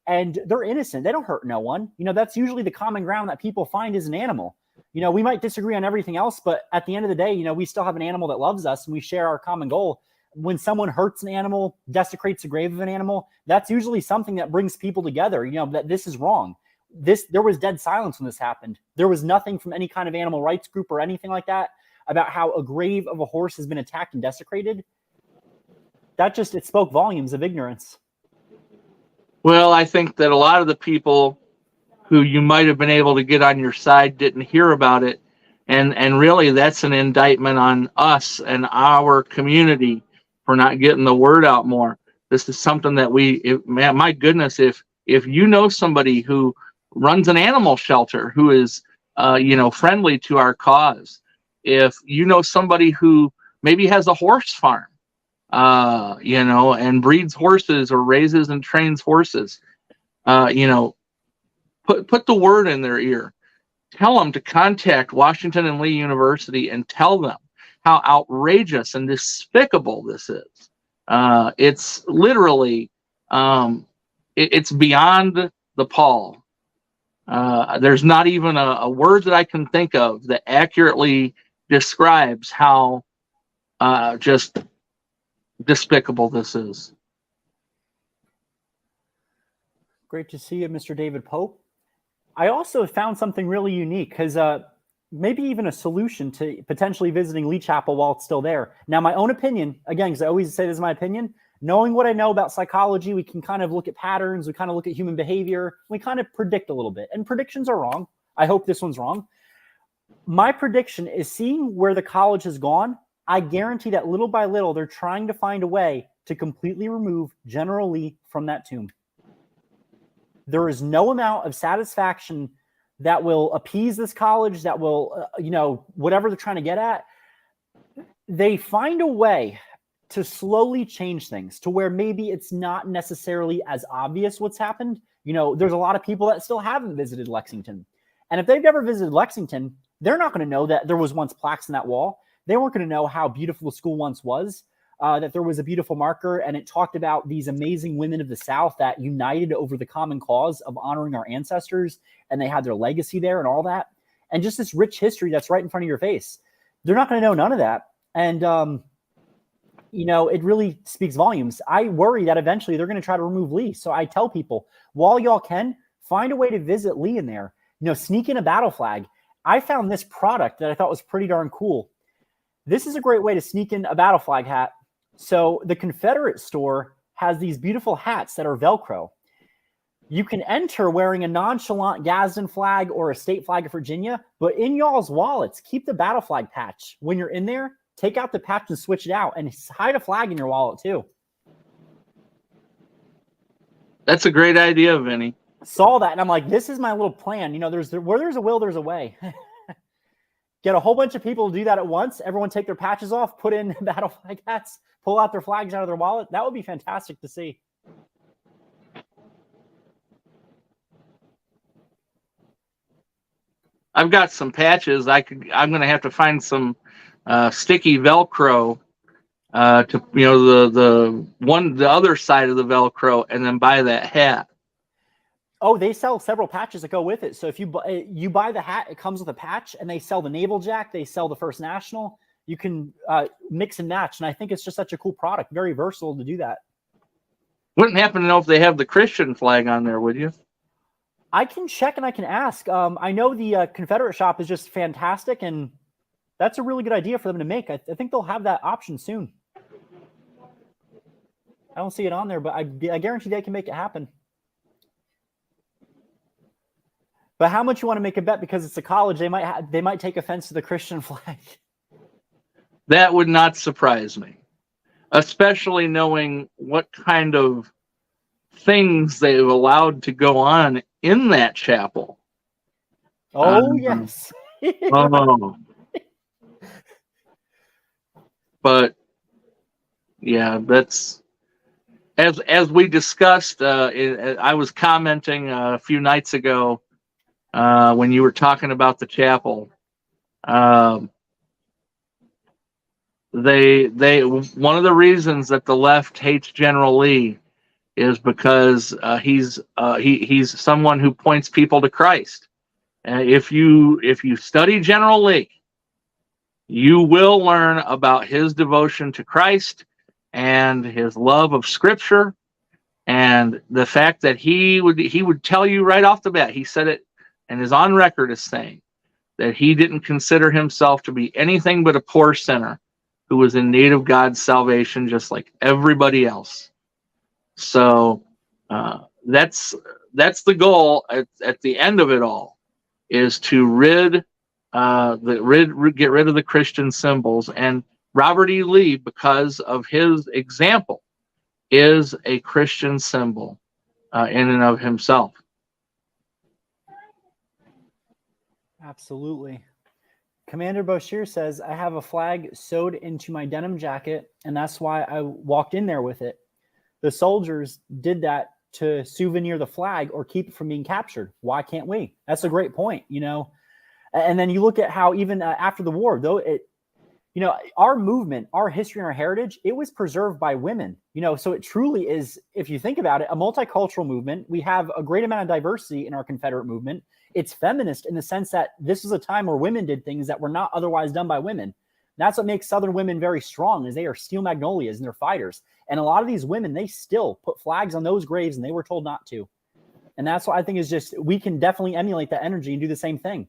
And they're innocent. They don't hurt no one. That's usually the common ground that people find is an animal. We might disagree on everything else, but at the end of the day, we still have an animal that loves us and we share our common goal. When someone hurts an animal, desecrates the grave of an animal, that's usually something that brings people together, that this is wrong. There was dead silence when this happened. There was nothing from any kind of animal rights group or anything like that about how a grave of a horse has been attacked and desecrated. It spoke volumes of ignorance. Well, I think that a lot of the people who you might have been able to get on your side didn't hear about it. And really, that's an indictment on us and our community for not getting the word out more. This is something that my goodness, if you know somebody who runs an animal shelter who is, friendly to our cause, if you know somebody who maybe has a horse farm, and breeds horses or raises and trains horses, put the word in their ear. Tell them to contact Washington and Lee University and tell them how outrageous and despicable this is. It's literally, it's beyond the pall. There's not even a word that I can think of that accurately describes how just despicable this is. Great to see you, Mr. David Pope. I also found something really unique, because maybe even a solution to potentially visiting Lee Chapel while it's still there. Now, my own opinion, again, because I always say this is my opinion, knowing what I know about psychology, we can kind of look at patterns, we kind of look at human behavior, we kind of predict a little bit. And predictions are wrong. I hope this one's wrong. My prediction is, seeing where the college has gone, I guarantee that little by little, they're trying to find a way to completely remove General Lee from that tomb. There is no amount of satisfaction that will appease this college, that will, whatever they're trying to get at. They find a way to slowly change things to where maybe it's not necessarily as obvious what's happened. There's a lot of people that still haven't visited Lexington. And if they've never visited Lexington, they're not going to know that there was once plaques in that wall. They weren't going to know how beautiful the school once was. That there was a beautiful marker, and it talked about these amazing women of the South that united over the common cause of honoring our ancestors, and they had their legacy there and all that, and just this rich history that's right in front of your face. They're not going to know none of that. And, it really speaks volumes. I worry that eventually they're going to try to remove Lee. So I tell people, while y'all can, find a way to visit Lee in there, sneak in a battle flag. I found this product that I thought was pretty darn cool. This is a great way to sneak in a battle flag hat. So the Confederate store has these beautiful hats that are Velcro. You can enter wearing a nonchalant Gadsden flag or a state flag of Virginia, but in y'all's wallets, keep the battle flag patch. When you're in there, take out the patch and switch it out, and hide a flag in your wallet too. That's a great idea, Vinny. Saw that, and I'm like, this is my little plan. Where there's a will, there's a way. Get a whole bunch of people to do that at once. Everyone take their patches off, put in battle flag hats, pull out their flags out of their wallet. That would be fantastic to see. I've got some patches. I'm going to have to find some sticky Velcro to the other side of the Velcro, and then buy that hat. Oh, they sell several patches that go with it. So if you buy the hat, it comes with a patch, and they sell the Naval Jack. They sell the First National. You can mix and match, and I think it's just such a cool product. Very versatile to do that. Wouldn't happen to know if they have the Christian flag on there, would you? I can check and I can ask. I know the Confederate shop is just fantastic, and that's a really good idea for them to make. I think they'll have that option soon. I don't see it on there, but I guarantee they can make it happen. But how much you want to make a bet? Because it's a college, they might take offense to the Christian flag. That would not surprise me, especially knowing what kind of things they've allowed to go on in that chapel. Oh, yes. Oh. But yeah, that's as we discussed. I was commenting a few nights ago when you were talking about the chapel. They one of the reasons that the left hates General Lee is because he's someone who points people to Christ. If you study General Lee, you will learn about his devotion to Christ and his love of Scripture, and the fact that he would tell you right off the bat. He said it and is on record as saying that he didn't consider himself to be anything but a poor sinner who was in need of God's salvation, just like everybody else. So that's the goal at the end of it all, is to get rid of the Christian symbols. And Robert E. Lee, because of his example, is a Christian symbol in and of himself. Absolutely. Commander Bashir says, I have a flag sewed into my denim jacket, and that's why I walked in there with it. The soldiers did that to souvenir the flag or keep it from being captured. Why can't we? That's a great point, you know. And then you look at how even after the war, though, our movement, our history and our heritage, it was preserved by women, you know. So it truly is, if you think about it, a multicultural movement. We have a great amount of diversity in our Confederate movement. It's feminist in the sense that this is a time where women did things that were not otherwise done by women. That's what makes Southern women very strong, is they are steel magnolias and they're fighters. And a lot of these women, they still put flags on those graves and they were told not to. And that's what I think is just, we can definitely emulate that energy and do the same thing.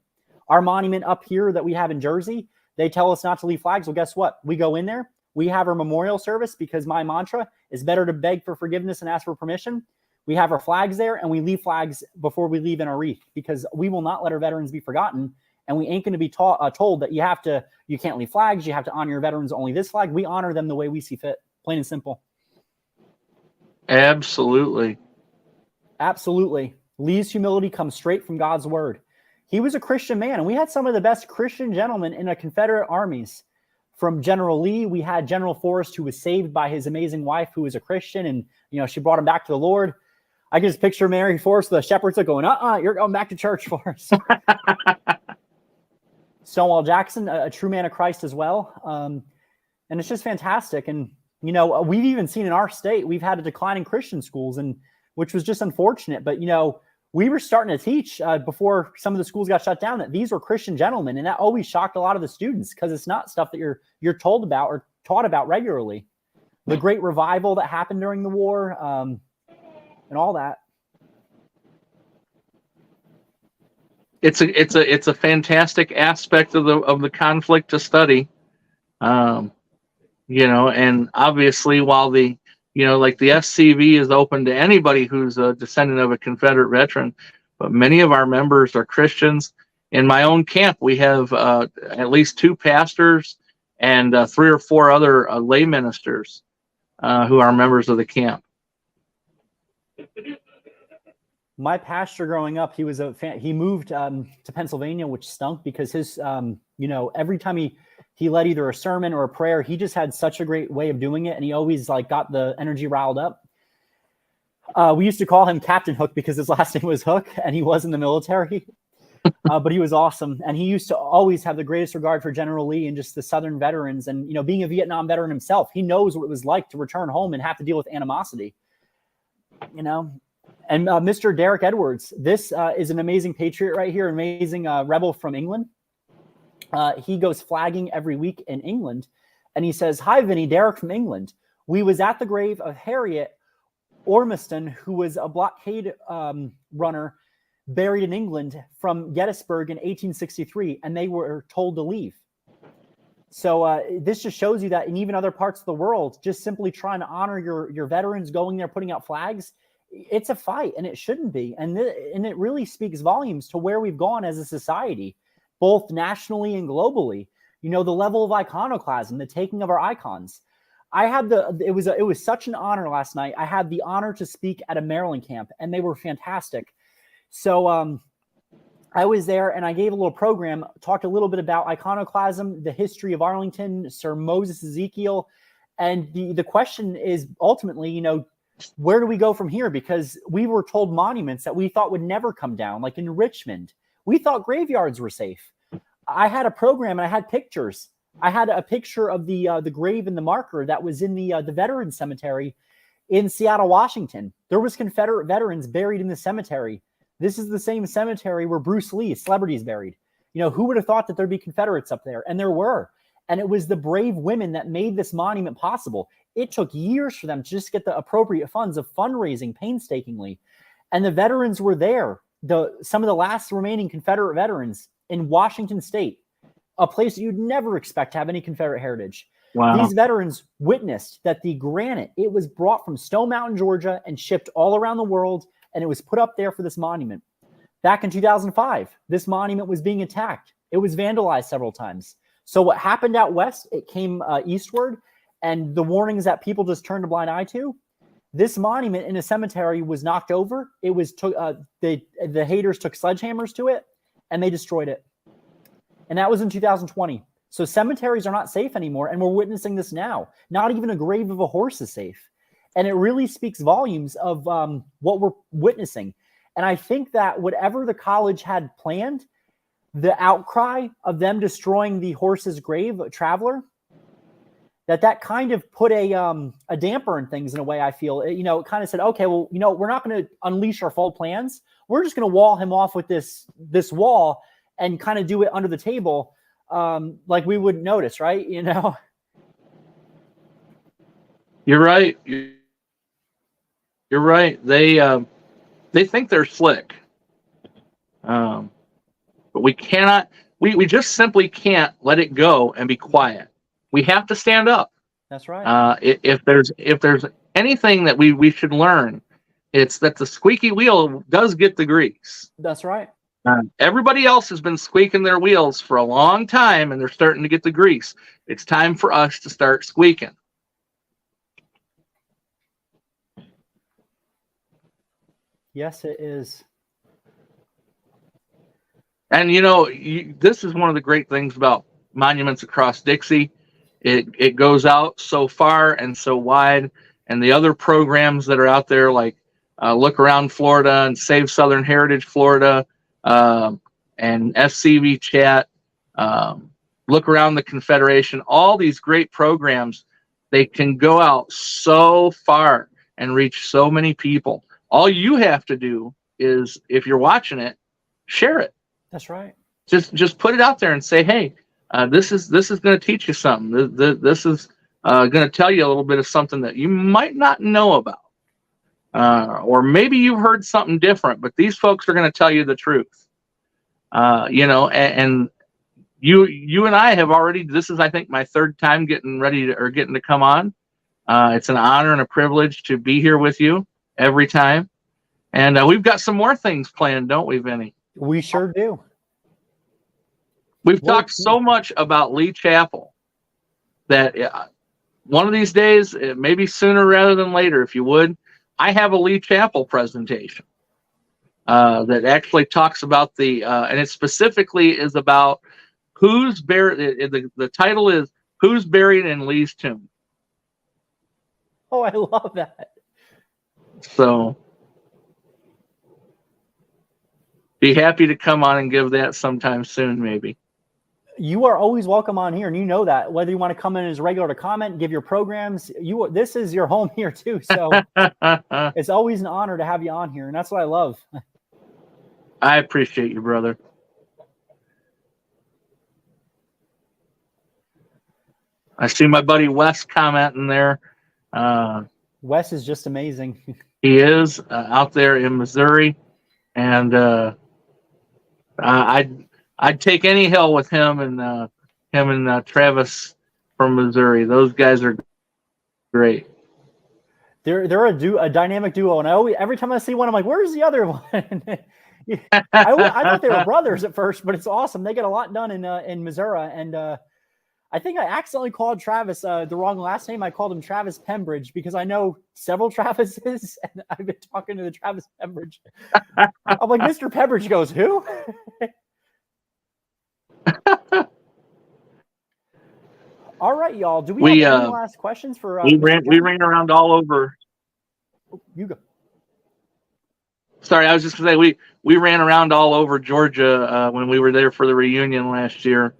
Our monument up here that we have in Jersey, they tell us not to leave flags. Well, guess what? We go in there, we have our memorial service, because my mantra is better to beg for forgiveness and ask for permission. We have our flags there, and we leave flags before we leave in our wreath, because we will not let our veterans be forgotten. And we ain't going to be told that you can't leave flags. You have to honor your veterans, only this flag. We honor them the way we see fit, plain and simple. Absolutely. Absolutely. Lee's humility comes straight from God's word. He was a Christian man, and we had some of the best Christian gentlemen in the Confederate armies. From General Lee, we had General Forrest, who was saved by his amazing wife, who was a Christian, and she brought him back to the Lord. I can just picture Mary Forrest, the shepherds, are going, you're going back to church, Forrest. Stonewall Jackson, a true man of Christ as well. And it's just fantastic. And, we've even seen in our state, we've had a decline in Christian schools, and which was just unfortunate. But, we were starting to teach before some of the schools got shut down that these were Christian gentlemen. And that always shocked a lot of the students, because it's not stuff that you're told about or taught about regularly. The great revival that happened during the war, and all that. It's a fantastic aspect of the conflict to study, and obviously while the SCV is open to anybody who's a descendant of a Confederate veteran, but many of our members are Christians. In my own camp, we have at least 2 pastors and 3 or 4 other lay ministers who are members of the camp. My pastor growing up, he was he moved to Pennsylvania, which stunk, because his, every time he led either a sermon or a prayer, he just had such a great way of doing it. And he always got the energy riled up. We used to call him Captain Hook because his last name was Hook and he was in the military. But he was awesome. And he used to always have the greatest regard for General Lee and just the Southern veterans. And, you know, being a Vietnam veteran himself, he knows what it was like to return home and have to deal with animosity, you know. And Mr. Derek Edwards, this is an amazing patriot right here, amazing rebel from England. He goes flagging every week in England. And he says, "Hi, Vinny, Derek from England. We was at the grave of Harriet Ormiston, who was a blockade runner buried in England from Gettysburg in 1863, and they were told to leave." So this just shows you that in even other parts of the world, just simply trying to honor your veterans, going there, putting out flags, it's a fight, and it shouldn't be. And it really speaks volumes to where we've gone as a society, both nationally and globally. You know, the level of iconoclasm, the taking of our icons. I had it was such an honor last night. I had the honor to speak at a Maryland camp, and they were fantastic. So I was there, and I gave a little program, talked a little bit about iconoclasm, the history of Arlington, Sir Moses Ezekiel. And the question is ultimately, you know, where do we go from here? Because we were told monuments that we thought would never come down, like in Richmond. We thought graveyards were safe. I had a program, and I had pictures. I had a picture of the grave and the marker that was in the Veterans Cemetery in Seattle, Washington. There was Confederate veterans buried in the cemetery. This is the same cemetery where Bruce Lee, celebrity, is buried. You know, who would have thought that there'd be Confederates up there? And there were. And it was the brave women that made this monument possible. It took years for them to just get the appropriate funds of fundraising painstakingly. And the veterans were there. Some of the last remaining Confederate veterans in Washington State, a place that you'd never expect to have any Confederate heritage. Wow. These veterans witnessed that the granite, it was brought from Stone Mountain, Georgia, and shipped all around the world, and it was put up there for this monument. Back in 2005, this monument was being attacked. It was vandalized several times. So what happened out west, it came eastward, and the warnings that people just turned a blind eye to, this monument in a cemetery was knocked over. It was the haters took sledgehammers to it, and they destroyed it. And that was in 2020. So cemeteries are not safe anymore, and we're witnessing this now. Not even a grave of a horse is safe. And it really speaks volumes of what we're witnessing. And I think that whatever the college had planned, the outcry of them destroying the horse's grave, Traveler, that kind of put a damper in things in a way, I feel. It kind of said, okay, well, we're not going to unleash our full plans. We're just going to wall him off with this wall and kind of do it under the table, like we wouldn't notice, right? You're right. You're right. They think they're slick, but we cannot. We just simply can't let it go and be quiet. We have to stand up. That's right. If there's anything that we should learn, it's that the squeaky wheel does get the grease. That's right. Everybody else has been squeaking their wheels for a long time, and they're starting to get the grease. It's time for us to start squeaking. Yes, it is. And this is one of the great things about Monuments Across Dixie. It goes out so far and so wide, and the other programs that are out there, like Look Around Florida and Save Southern Heritage Florida, and SCV Chat, Look Around the Confederation, all these great programs, they can go out so far and reach so many people. All you have to do is, if you're watching it, share it. That's right. Just put it out there and say, hey, this is going to teach you something. This is going to tell you a little bit of something that you might not know about. Or maybe you've heard something different, but these folks are going to tell you the truth. And you and I have already, this is, I think, my third time getting to come on. It's an honor and a privilege to be here with you every time. And we've got some more things planned, don't we, Vinny? We sure do. We've talked so much about Lee Chapel that one of these days, maybe sooner rather than later, if you would, I have a Lee Chapel presentation that actually talks about and it specifically is about who's buried. The title is "Who's Buried in Lee's Tomb." Oh, I love that. So be happy to come on and give that sometime soon, maybe. You are always welcome on here, and you know that. Whether you want to come in as regular to comment, give your programs, this is your home here too. So it's always an honor to have you on here, and that's what I love. I appreciate you, brother. I see my buddy Wes commenting there. Wes is just amazing. He is out there in Missouri, and I'd take any hell with him and Travis from Missouri. Those guys are great. They're a dynamic duo, and every time I see one, I'm like, "Where's the other one?" I thought they were brothers at first, but it's awesome. They get a lot done in Missouri, and I think I accidentally called Travis the wrong last name. I called him Travis Pembridge because I know several Travises, and I've been talking to the Travis Pembridge. I'm like, Mr. Pembridge goes, who? All right, y'all. Do we have any last questions for? We ran around all over. You go. Sorry, I was just gonna say we ran around all over Georgia when we were there for the reunion last year,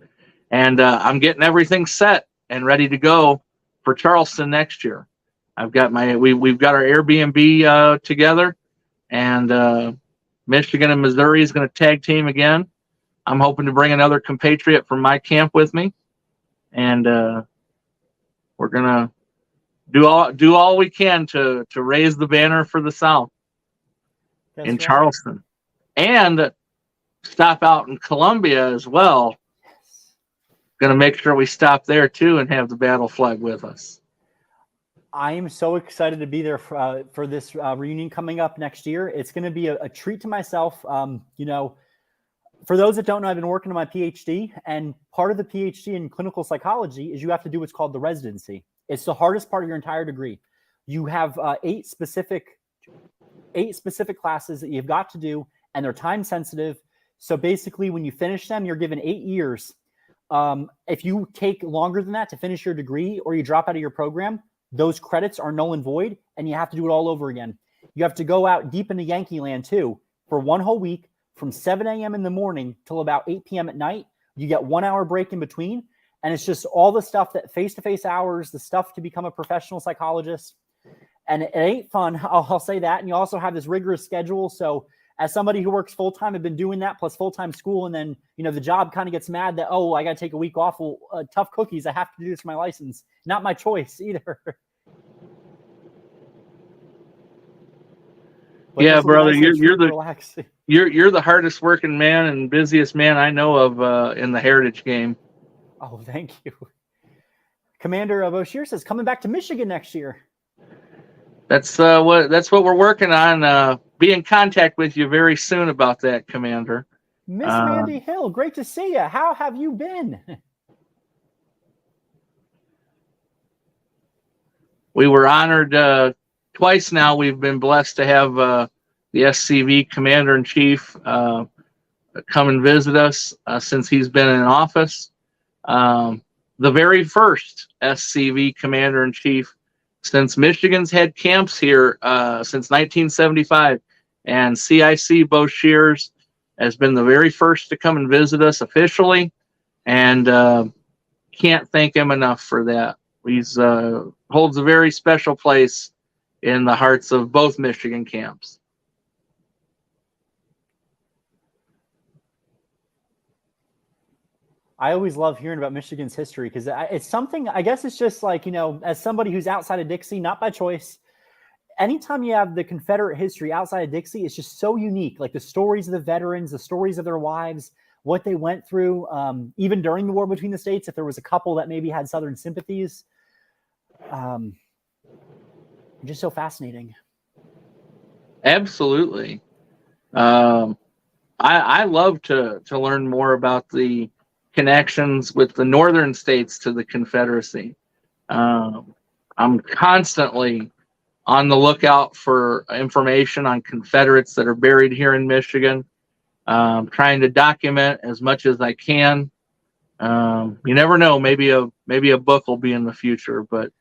and I'm getting everything set and ready to go for Charleston next year. I've got we've got our Airbnb together, and Michigan and Missouri is going to tag team again. I'm hoping to bring another compatriot from my camp with me, and we're gonna do all we can to raise the banner for the South. That's in right. Charleston, and stop out in Columbia as well. Yes. Going to make sure we stop there too and have the battle flag with us. I am so excited to be there for this reunion coming up next year. It's going to be a treat to myself. For those that don't know, I've been working on my PhD, and part of the PhD in clinical psychology is you have to do what's called the residency. It's the hardest part of your entire degree. You have 8 specific classes that you've got to do, and they're time sensitive. So basically, when you finish them, you're given 8 years. If you take longer than that to finish your degree, or you drop out of your program, those credits are null and void, and you have to do it all over again. You have to go out deep into Yankee land too for 1 whole week, from 7 a.m. in the morning till about 8 p.m. at night. You get 1 hour break in between, and it's just all the stuff that face-to-face hours, the stuff to become a professional psychologist. And it ain't fun, I'll say that. And you also have this rigorous schedule. So as somebody who works full-time, I've been doing that plus full-time school. And then, the job kind of gets mad that, I got to take a week off. Well, tough cookies. I have to do this for my license. Not my choice either. Yeah, brother, you're the hardest working man and busiest man I know of in the heritage game. Oh, thank you. Commander Boshier says coming back to Michigan next year. That's what we're working on. Be in contact with you very soon about that, Commander. Miss Mandy Hill, great to see you. How have you been? We were honored twice now. We've been blessed to have the SCV Commander-in-Chief come and visit us since he's been in office. The very first SCV Commander-in-Chief since Michigan's had camps here since 1975, and CIC Boshiers has been the very first to come and visit us officially, and can't thank him enough for that. He's holds a very special place in the hearts of both Michigan camps. I always love hearing about Michigan's history because it's something, I guess it's just like, as somebody who's outside of Dixie, not by choice, anytime you have the Confederate history outside of Dixie, it's just so unique. Like the stories of the veterans, the stories of their wives, what they went through, even during the war between the states, if there was a couple that maybe had Southern sympathies. Just so fascinating. Absolutely. I love to learn more about the connections with the northern states to the Confederacy. I'm constantly on the lookout for information on Confederates that are buried here in Michigan, trying to document as much as I can. You never know, maybe a book will be in the future, but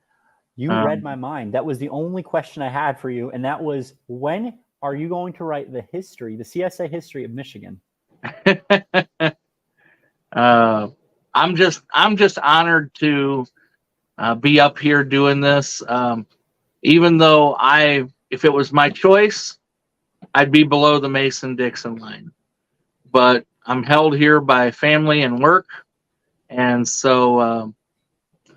you read my mind. That was the only question I had for you, and that was, when are you going to write the CSA history of Michigan? I'm just honored to be up here doing this. Even though if it was my choice, I'd be below the Mason-Dixon line. But I'm held here by family and work, and so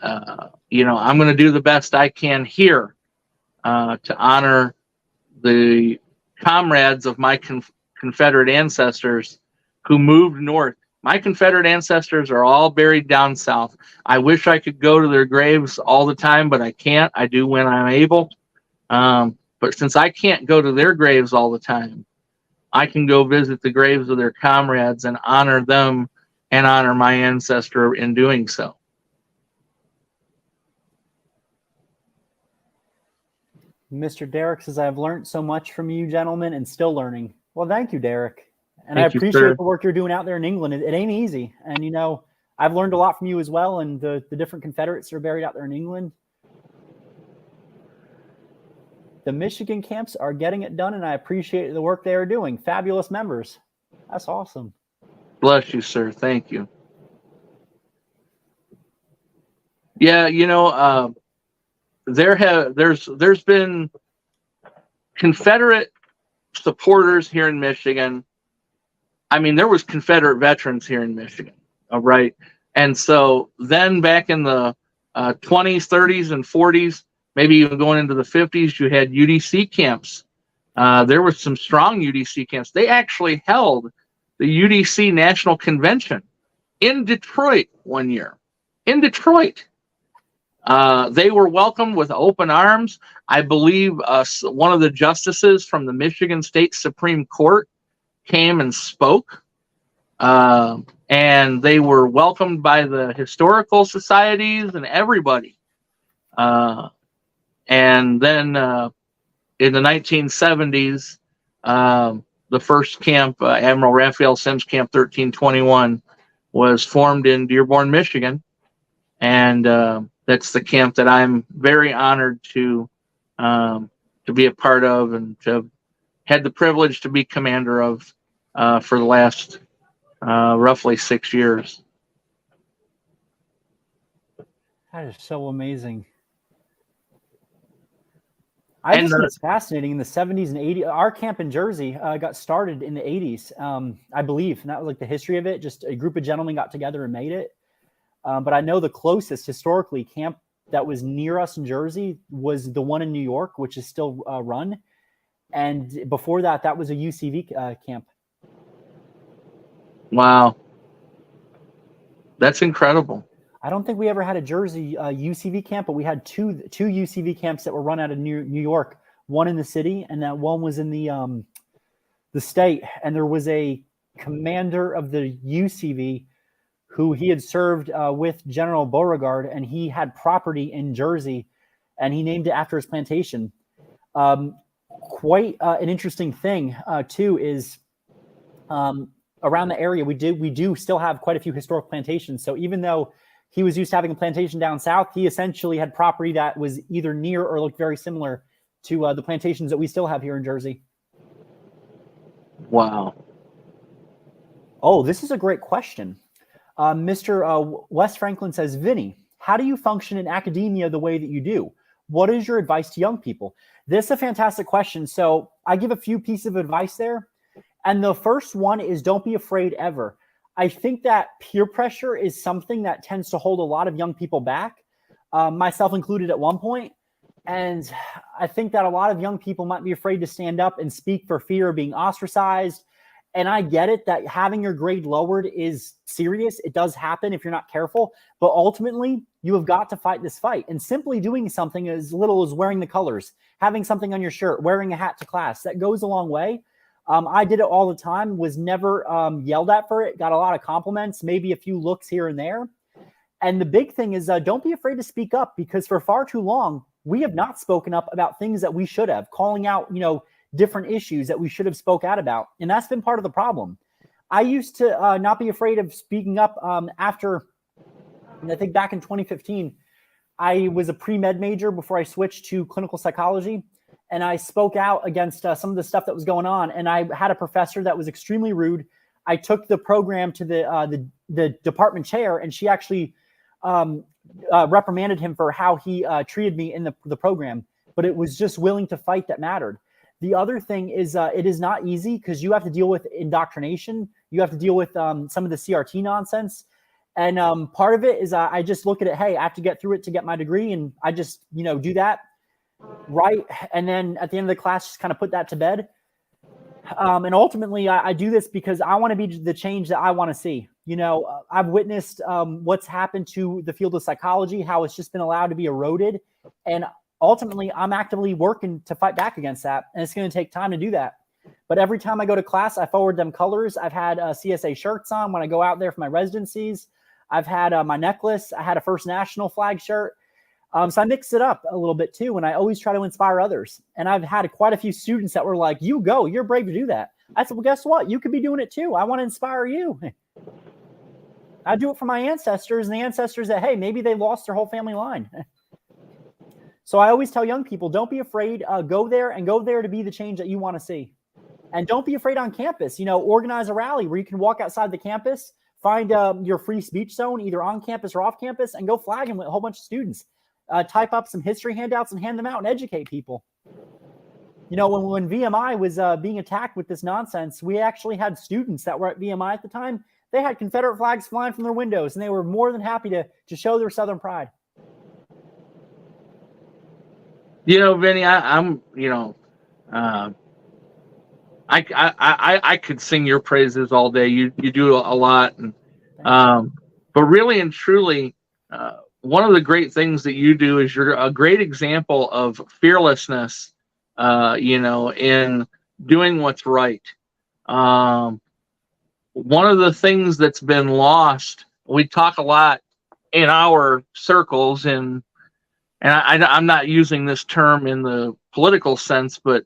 I'm going to do the best I can here to honor the comrades of my Confederate ancestors who moved north. My Confederate ancestors are all buried down south. I wish I could go to their graves all the time, but I can't. I do when I'm able. But since I can't go to their graves all the time, I can go visit the graves of their comrades and honor them and honor my ancestor in doing so. Mr. Derek says, I've learned so much from you gentlemen and still learning. Well, thank you, Derek. And I appreciate the work you're doing out there in England. It ain't easy. And, I've learned a lot from you as well, and the different Confederates that are buried out there in England. The Michigan camps are getting it done, and I appreciate the work they are doing. Fabulous members. That's awesome. Bless you, sir. Thank you. Yeah, there's been Confederate supporters here in Michigan. I mean, there was Confederate veterans here in Michigan, all right? And so then back in the 20s, 30s, and 40s, maybe even going into the 50s, you had UDC camps. There were some strong UDC camps. They actually held the UDC National Convention in Detroit one year. In Detroit. They were welcomed with open arms. I believe one of the justices from the Michigan State Supreme Court came and spoke. And they were welcomed by the historical societies and everybody. And then in the 1970s, the first camp, Admiral Raphael Sims Camp 1321, was formed in Dearborn, Michigan. And that's the camp that I'm very honored to be a part of and to have had the privilege to be commander of for the last roughly 6 years. That is so amazing. I just think it's fascinating. In the 70s and 80s, our camp in Jersey got started in the 80s, I believe. And that was like the history of it. Just a group of gentlemen got together and made it. But I know the closest historically camp that was near us in Jersey was the one in New York, which is still run. And before that, that was a UCV camp. Wow. That's incredible. I don't think we ever had a Jersey UCV camp, but we had two UCV camps that were run out of New York. One in the city, and that one was in the state. And there was a commander of the UCV who he had served with General Beauregard, and he had property in Jersey, and he named it after his plantation. Quite an interesting thing too is around the area we do still have quite a few historic plantations. So even though he was used to having a plantation down south, he essentially had property that was either near or looked very similar to the plantations that we still have here in Jersey. Wow. Oh, this is a great question. Mr. Wes Franklin says, Vinny, how do you function in academia the way that you do? What is your advice to young people? This is a fantastic question. So I give a few pieces of advice there. And the first one is don't be afraid ever. I think that peer pressure is something that tends to hold a lot of young people back, myself included at one point. And I think that a lot of young people might be afraid to stand up and speak for fear of being ostracized. And I get it that having your grade lowered is serious. It does happen if you're not careful. But ultimately, you have got to fight this fight. And simply doing something as little as wearing the colors, having something on your shirt, wearing a hat to class, that goes a long way. I did it all the time, was never yelled at for it, got a lot of compliments, maybe a few looks here and there. And the big thing is don't be afraid to speak up, because for far too long, we have not spoken up about things that we should have, calling out, different issues that we should have spoke out about. And that's been part of the problem. I used to not be afraid of speaking up after, I think back in 2015, I was a pre-med major before I switched to clinical psychology. and I spoke out against some of the stuff that was going on. And I had a professor that was extremely rude. I took the program to the department chair, and she actually reprimanded him for how he treated me in the program. But it was just willing to fight that mattered. The other thing is it is not easy because you have to deal with indoctrination. You have to deal with some of the CRT nonsense. And part of it is I just look at it, hey, I have to get through it to get my degree. And I just, do that. Right. And then at the end of the class, just kind of put that to bed. And ultimately, I do this because I want to be the change that I want to see. I've witnessed what's happened to the field of psychology, how it's just been allowed to be eroded. And ultimately, I'm actively working to fight back against that. And it's going to take time to do that. But every time I go to class, I forward them colors. I've had CSA shirts on when I go out there for my residencies. I've had my necklace. I had a First National flag shirt. So I mix it up a little bit too. And I always try to inspire others. And I've had quite a few students that were like, you're brave to do that. I said, well, guess what? You could be doing it too. I want to inspire you. I do it for my ancestors and the ancestors that, hey, maybe they lost their whole family line. So I always tell young people, don't be afraid. Go there to be the change that you want to see. And don't be afraid on campus. Organize a rally where you can walk outside the campus, find your free speech zone, either on campus or off campus, and go flagging with a whole bunch of students. Type up some history handouts and hand them out and educate people. When VMI was being attacked with this nonsense, we actually had students that were at VMI at the time. They had Confederate flags flying from their windows, and they were more than happy to show their Southern pride. Vinny, I could sing your praises all day. You do a lot, and but really and truly, one of the great things that you do is you're a great example of fearlessness. In doing what's right. One of the things that's been lost, we talk a lot in our circles, and I'm not using this term in the political sense, but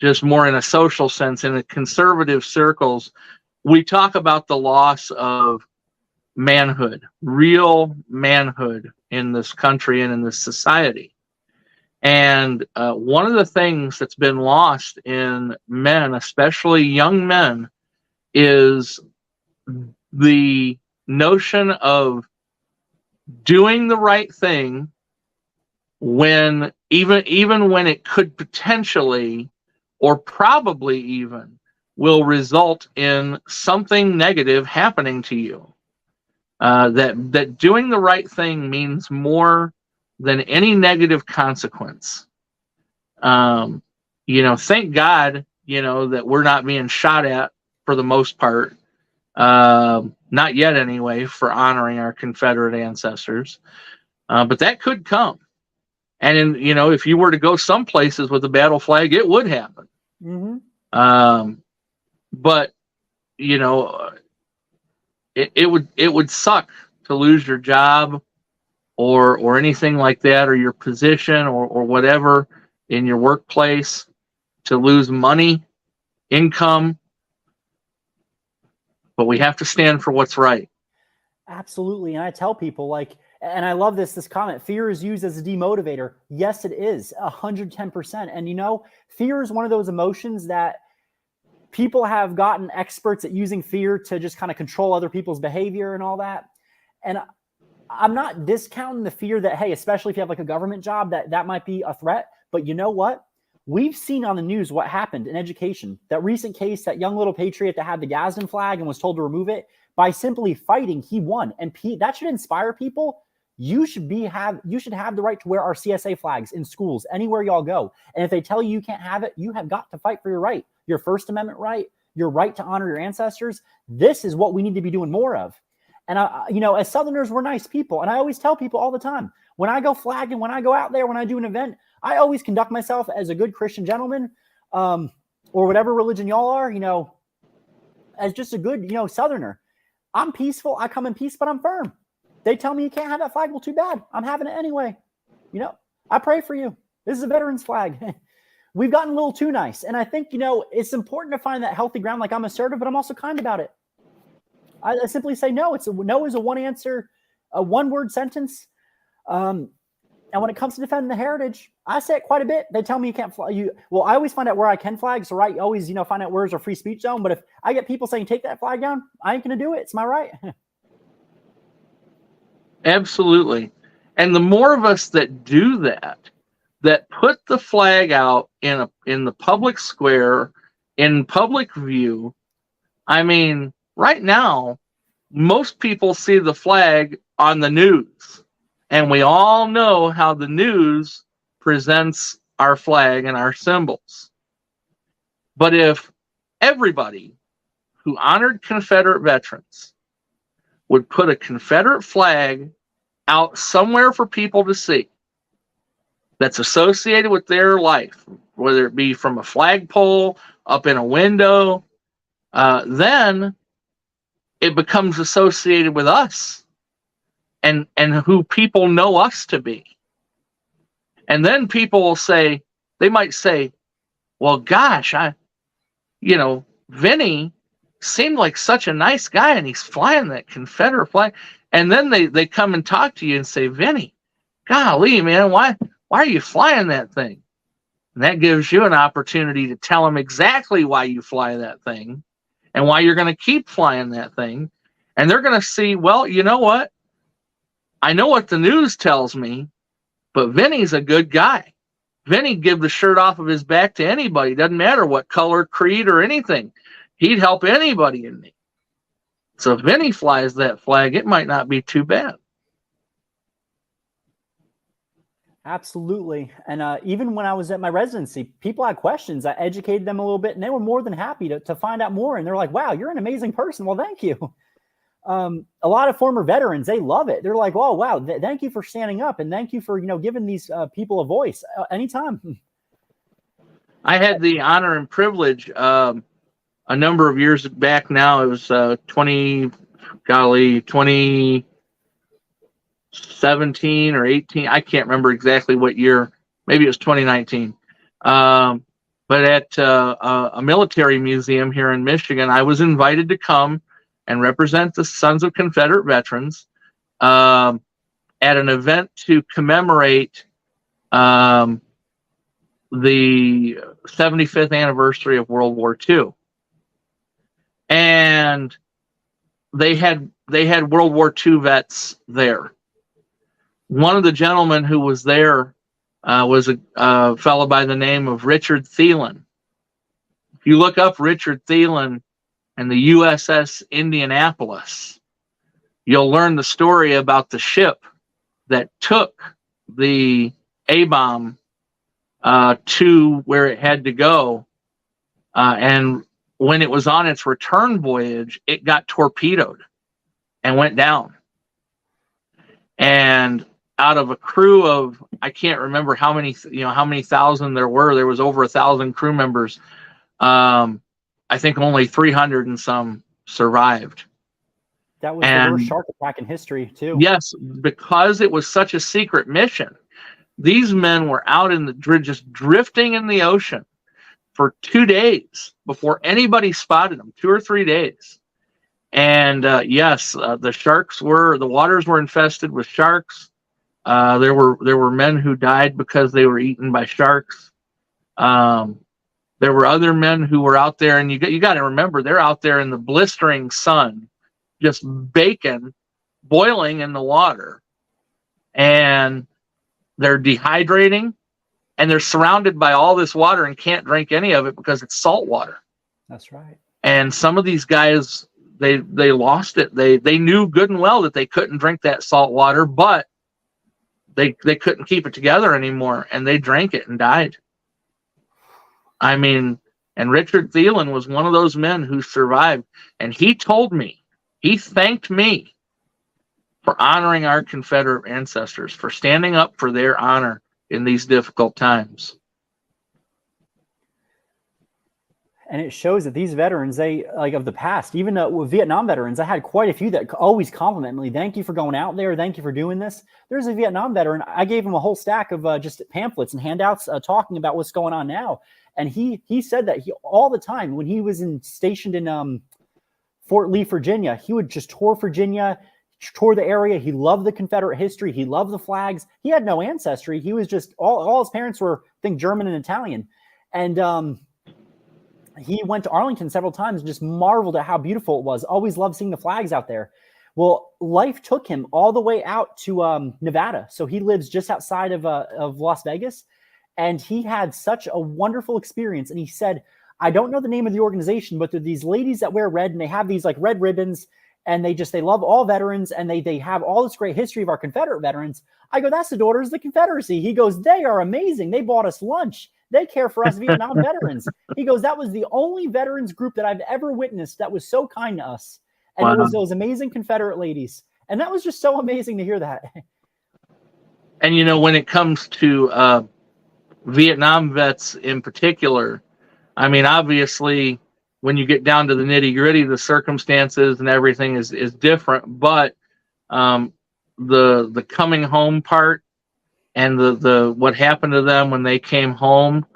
just more in a social sense. In the conservative circles, we talk about the loss of manhood, real manhood in this country and in this society. And one of the things that's been lost in men, especially young men, is the notion of doing the right thing when even when it could potentially or probably even will result in something negative happening to you. That doing the right thing means more than any negative consequence. Thank God, that we're not being shot at for the most part. Not yet anyway, for honoring our Confederate ancestors. But that could come. And if you were to go some places with a battle flag, it would happen. Mm-hmm. But it would suck to lose your job or anything like that, or your position or whatever in your workplace, to lose money, income. But we have to stand for what's right. Absolutely. And I tell people, and I love this comment, fear is used as a demotivator. Yes, it is 110%. And fear is one of those emotions that people have gotten experts at using fear to just kind of control other people's behavior and all that. And I'm not discounting the fear that, hey, especially if you have a government job, that might be a threat. But you know what? We've seen on the news what happened in education. That recent case, that young little patriot that had the Gadsden flag and was told to remove it, by simply fighting, he won. And that should inspire people. You should have the right to wear our CSA flags in schools, anywhere y'all go. And if they tell you can't have it, you have got to fight for your right, your First Amendment right, your right to honor your ancestors. This is what we need to be doing more of. And as Southerners, we're nice people. And I always tell people all the time, when I go flagging, when I go out there, when I do an event, I always conduct myself as a good Christian gentleman, or whatever religion y'all are, as just a good, Southerner. I'm peaceful. I come in peace, but I'm firm. They tell me you can't have that flag. Well, too bad. I'm having it anyway. I pray for you. This is a veteran's flag. We've gotten a little too nice. And I think, it's important to find that healthy ground. I'm assertive, but I'm also kind about it. I simply say no. No is a one answer, a one word sentence. And And when it comes to defending the heritage, I say it quite a bit. They tell me you can't fly. Well, I always find out where I can flag. So right, always, find out where's our free speech zone. But if I get people saying, take that flag down, I ain't going to do it. It's my right. Absolutely. And the more of us that do that put the flag out in the public square, in public view, I mean, right now, most people see the flag on the news. And we all know how the news presents our flag and our symbols. But if everybody who honored Confederate veterans would put a Confederate flag out somewhere for people to see that's associated with their life, whether it be from a flagpole, up in a window, then it becomes associated with us and who people know us to be. And then people will say, they might say, well, gosh, Vinny seemed like such a nice guy and he's flying that Confederate flag. And then they come and talk to you and say, Vinny, golly, man, why are you flying that thing? And that gives you an opportunity to tell them exactly why you fly that thing and why you're going to keep flying that thing. And they're going to see, well, you know what? I know what the news tells me, but Vinny's a good guy. Vinny give the shirt off of his back to anybody. Doesn't matter what color, creed, or anything. He'd help anybody in need. So if Vinny flies that flag, it might not be too bad. Absolutely. And even when I was at my residency, people had questions. I educated them a little bit, and they were more than happy to find out more. And they're like, wow, you're an amazing person. Well, thank you. A lot of former veterans, they love it. They're like, oh, wow, thank you for standing up. And thank you for, giving these people a voice anytime. I had the honor and privilege a number of years back now. It was 2017 or 18. I can't remember exactly what year. Maybe it was 2019. But at a military museum here in Michigan, I was invited to come and represent the Sons of Confederate Veterans at an event to commemorate the 75th anniversary of World War II. And they had World War II vets there. One of the gentlemen who was there was a fellow by the name of Richard Thielen. If you look up Richard Thielen and the USS Indianapolis, you'll learn the story about the ship that took the A-bomb to where it had to go. And when it was on its return voyage, it got torpedoed and went down. And out of a crew of, I can't remember how many thousand there was over 1,000 crew members. I think only 300 and some survived. That was the worst shark attack in history, too. Yes, because it was such a secret mission. These men were out in just drifting in the ocean for 2 days before anybody spotted them, 2 or 3 days. And yes, the waters were infested with sharks. There were men who died because they were eaten by sharks. There were other men who were out there, and you got to remember, they're out there in the blistering sun, just boiling in the water, and they're dehydrating, and they're surrounded by all this water and can't drink any of it because it's salt water. That's right. And some of these guys, they lost it. They knew good and well that they couldn't drink that salt water, but they couldn't keep it together anymore, and they drank it and died. I mean, and Richard Thielen was one of those men who survived, and he thanked me for honoring our Confederate ancestors, for standing up for their honor in these difficult times. And it shows that these veterans, they of the past, even with Vietnam veterans, I had quite a few that always compliment me. Thank you for going out there. Thank you for doing this. There's a Vietnam veteran. I gave him a whole stack of just pamphlets and handouts talking about what's going on now. And he said that all the time when he was stationed in Fort Lee, Virginia, he would just tour Virginia, toured the area. He loved the Confederate history. He loved the flags. He had no ancestry. He was just all his parents were, I think, German and Italian. And he went to Arlington several times and just marveled at how beautiful it was. Always loved seeing the flags out there. Well, life took him all the way out to Nevada. So he lives just outside of Las Vegas. And he had such a wonderful experience. And he said, I don't know the name of the organization, but they're these ladies that wear red, and they have these like red ribbons, and they love all veterans, and they have all this great history of our Confederate veterans. I go, that's the Daughters of the Confederacy. He goes, they are amazing. They bought us lunch. They care for us Vietnam veterans. He goes, that was the only veterans group that I've ever witnessed that was so kind to us. And It was those amazing Confederate ladies. And that was just so amazing to hear that. And, you know, when it comes to Vietnam vets in particular, I mean, obviously, when you get down to the nitty gritty, the circumstances and everything is different. But the coming home part and the what happened to them when they came home,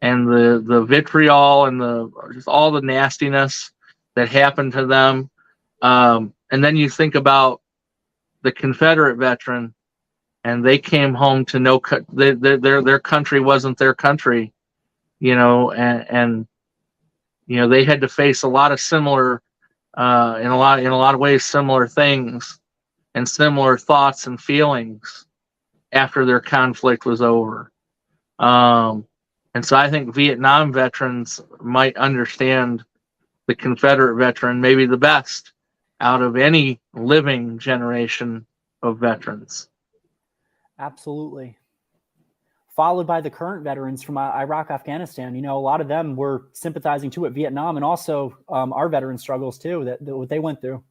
and the vitriol and just all the nastiness that happened to them, and then you think about the Confederate veteran, and they came home to their country wasn't their country. You know, and you know, they had to face a lot of similar, in a lot of ways, similar things and similar thoughts and feelings after their conflict was over. And so I think Vietnam veterans might understand the Confederate veteran maybe the best out of any living generation of veterans. Absolutely. Followed by the current veterans from Iraq, Afghanistan. You know, a lot of them were sympathizing too at Vietnam, and also our veteran struggles too, that what they went through.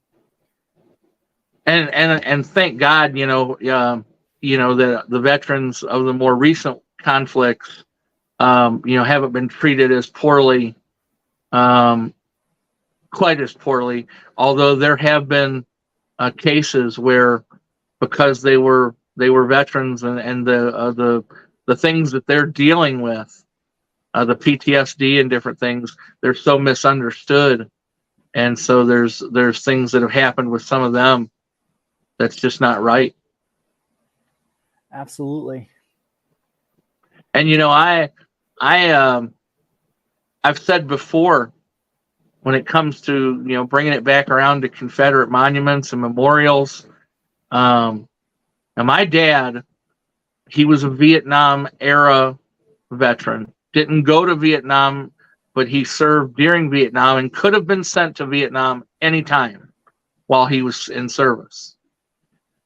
And thank God, you know, that the veterans of the more recent conflicts, you know, haven't been treated as poorly, quite as poorly. Although there have been cases where, because they were veterans, and the things that they're dealing with, the PTSD and different things, they're so misunderstood. And so there's things that have happened with some of them that's just not right. Absolutely. And, you know, I've said before, when it comes to, you know, bringing it back around to Confederate monuments and memorials, now my dad, he was a Vietnam era veteran. Didn't go to Vietnam, but he served during Vietnam and could have been sent to Vietnam anytime while he was in service.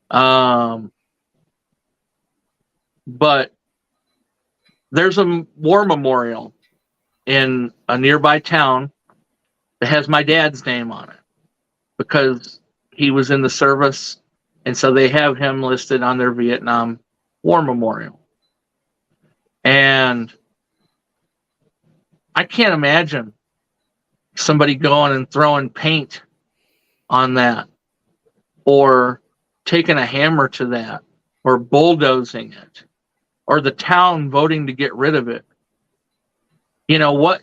But there's a war memorial in a nearby town that has my dad's name on it because he was in the service, and so they have him listed on their Vietnam War Memorial. And I can't imagine somebody going and throwing paint on that, or taking a hammer to that, or bulldozing it, or the town voting to get rid of it. You know, what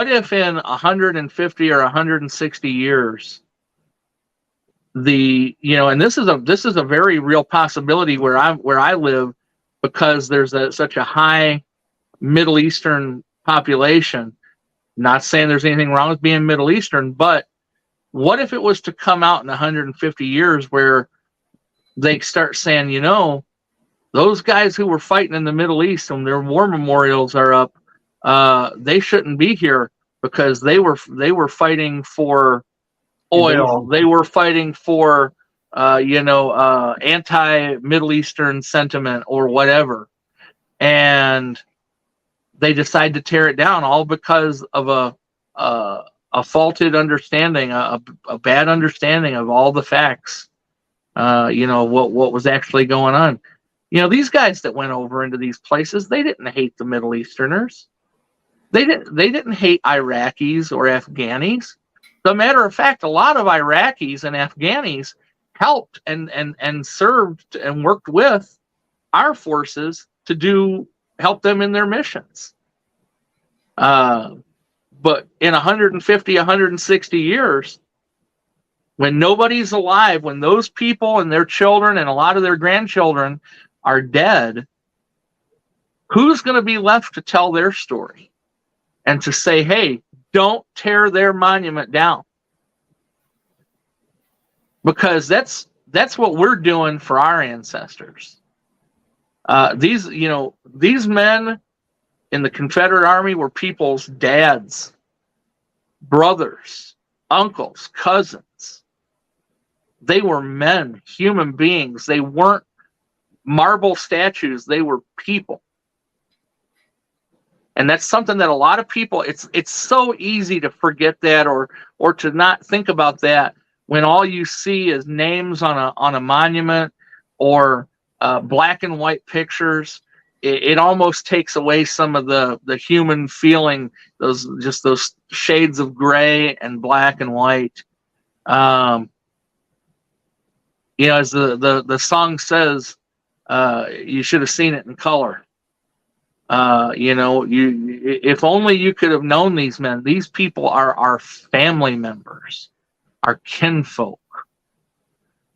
if in 150 or 160 years, and this is a very real possibility where I live, because there's such a high Middle Eastern population. Not saying there's anything wrong with being Middle Eastern, but what if it was to come out in 150 years where they start saying, you know, those guys who were fighting in the Middle East and their war memorials are up, they shouldn't be here because they were fighting for oil. They were fighting for, anti-Middle Eastern sentiment or whatever. And they decide to tear it down, all because of a faulted understanding, a bad understanding of all the facts, what was actually going on. You know, these guys that went over into these places, they didn't hate the Middle Easterners. They didn't hate Iraqis or Afghanis. As a matter of fact, a lot of Iraqis and Afghanis helped and served and worked with our forces to help them in their missions. But in 150, 160 years, when nobody's alive, when those people and their children and a lot of their grandchildren are dead, who's going to be left to tell their story and to say, hey, don't tear their monument down? Because that's what we're doing for our ancestors. These men in the Confederate Army were people's dads, brothers, uncles, cousins. They were men, human beings. They weren't marble statues. They were people. And that's something that a lot of people, it's so easy to forget that or to not think about that when all you see is names on a monument or black and white pictures. It almost takes away some of the human feeling, those shades of gray and black and white. As the song says, you should have seen it in color. If only you could have known these men. These people are our family members, our kinfolk.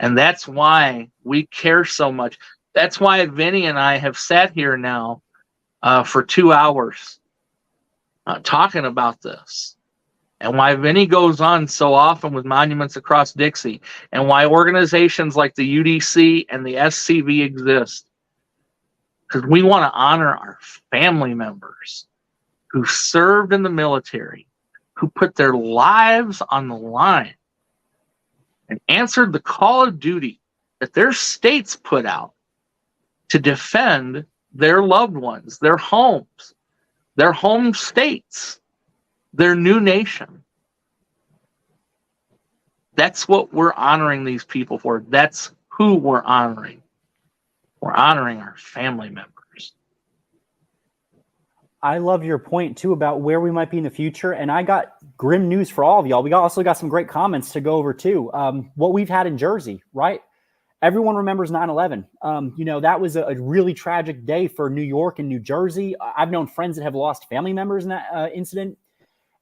And that's why we care so much. That's why Vinny and I have sat here now for 2 hours talking about this. And why Vinny goes on so often with Monuments Across Dixie, and why organizations like the UDC and the SCV exist. Because we want to honor our family members who served in the military, who put their lives on the line and answered the call of duty that their states put out to defend their loved ones, their homes, their home states, their new nation. That's what we're honoring these people for. That's who we're honoring. We're honoring our family members. I love your point, too, about where we might be in the future. And I got grim news for all of y'all. We also got some great comments to go over, too. What we've had in Jersey, right? Everyone remembers 9/11. That was a really tragic day for New York and New Jersey. I've known friends that have lost family members in that incident.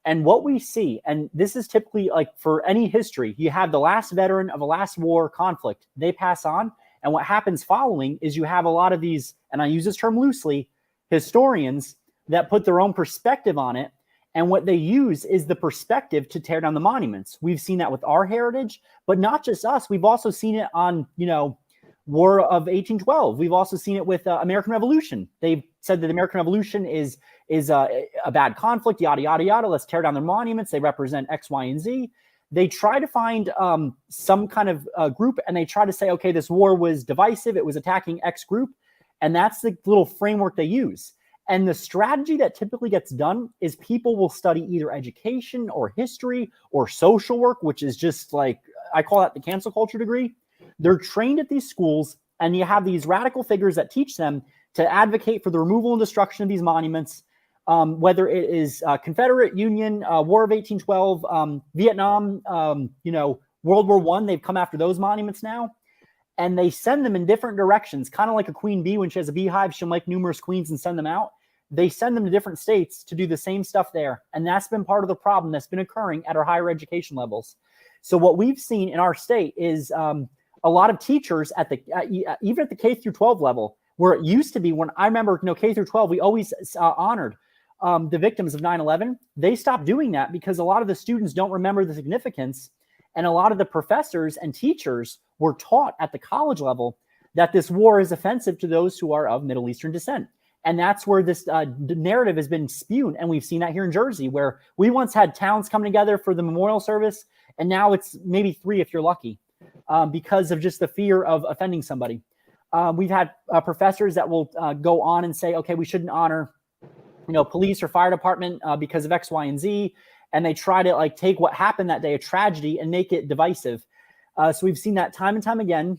And what we see, and this is typically like for any history, you have the last veteran of a last war conflict. They pass on. And what happens following is you have a lot of these, and I use this term loosely, historians that put their own perspective on it. And what they use is the perspective to tear down the monuments. We've seen that with our heritage, but not just us. We've also seen it on, War of 1812. We've also seen it with American Revolution. They've said that the American Revolution is a bad conflict, yada, yada, yada. Let's tear down their monuments. They represent X, Y, and Z. They try to find some kind of group, and they try to say, okay, this war was divisive. It was attacking X group. And that's the little framework they use. And the strategy that typically gets done is people will study either education or history or social work, which is just like, I call that the cancel culture degree. They're trained at these schools, and you have these radical figures that teach them to advocate for the removal and destruction of these monuments, whether it is Confederate, Union, War of 1812, Vietnam, World War I. They've come after those monuments now, and they send them in different directions, kind of like a queen bee. When she has a beehive, she'll make numerous queens and send them out. They send them to different states to do the same stuff there, and that's been part of the problem that's been occurring at our higher education levels. So what we've seen in our state is a lot of teachers at even at the K through 12 level, where it used to be when I remember, K through 12, we always honored the victims of 9/11. They stopped doing that because a lot of the students don't remember the significance. And a lot of the professors and teachers were taught at the college level that this war is offensive to those who are of Middle Eastern descent. And that's where this narrative has been spewed. And we've seen that here in Jersey, where we once had towns come together for the memorial service. And now it's maybe 3 if you're lucky, because of just the fear of offending somebody. We've had professors that will go on and say, okay, we shouldn't honor, police or fire department because of X, Y, and Z. And they try to take what happened that day, a tragedy, and make it divisive. So we've seen that time and time again.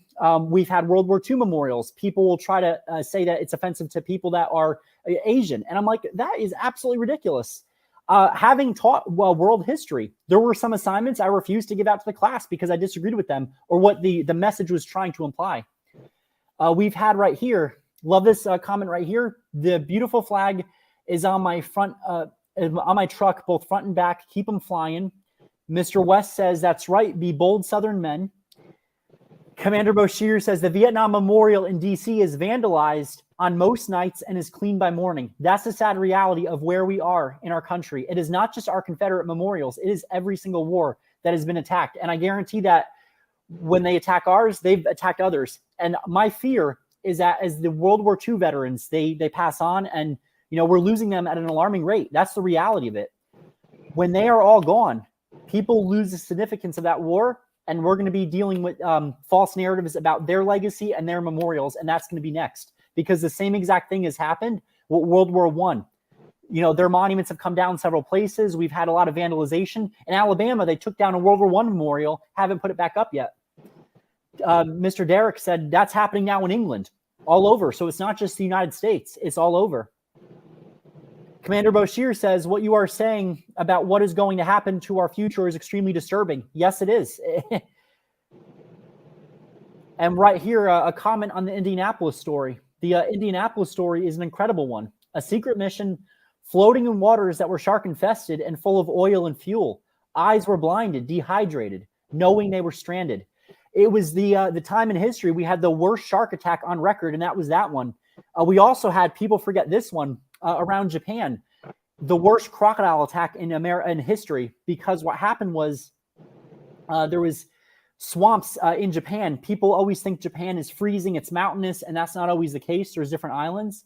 We've had World War II memorials. People will try to say that it's offensive to people that are Asian. And I'm like, that is absolutely ridiculous. Having taught world history, there were some assignments I refused to give out to the class because I disagreed with them or what the message was trying to imply. We've had right here, love this comment right here. The beautiful flag is on my front, on my truck, both front and back. Keep them flying. Mr. West says, that's right. Be bold Southern men. Commander Bashir says the Vietnam Memorial in D.C. is vandalized on most nights and is cleaned by morning. That's the sad reality of where we are in our country. It is not just our Confederate memorials. It is every single war that has been attacked. And I guarantee that when they attack ours, they've attacked others. And my fear is that as the World War II veterans, they pass on, and we're losing them at an alarming rate. That's the reality of it. When they are all gone, people lose the significance of that war, and we're going to be dealing with false narratives about their legacy and their memorials, and that's going to be next. Because the same exact thing has happened with World War I. Their monuments have come down several places. We've had a lot of vandalization. In Alabama, they took down a World War I memorial, haven't put it back up yet. Mr. Derrick said that's happening now in England, all over. So it's not just the United States, it's all over. Commander Bashir says what you are saying about what is going to happen to our future is extremely disturbing. Yes, it is. And right here, a comment on the Indianapolis story. The Indianapolis story is an incredible one. A secret mission floating in waters that were shark infested and full of oil and fuel. Eyes were blinded, dehydrated, knowing they were stranded. It was the time in history we had the worst shark attack on record, and that was that one. We also had, people forget this one, around Japan, the worst crocodile attack in history, because what happened was there was swamps in Japan. People always think Japan is freezing, it's mountainous, and that's not always the case. There's different islands.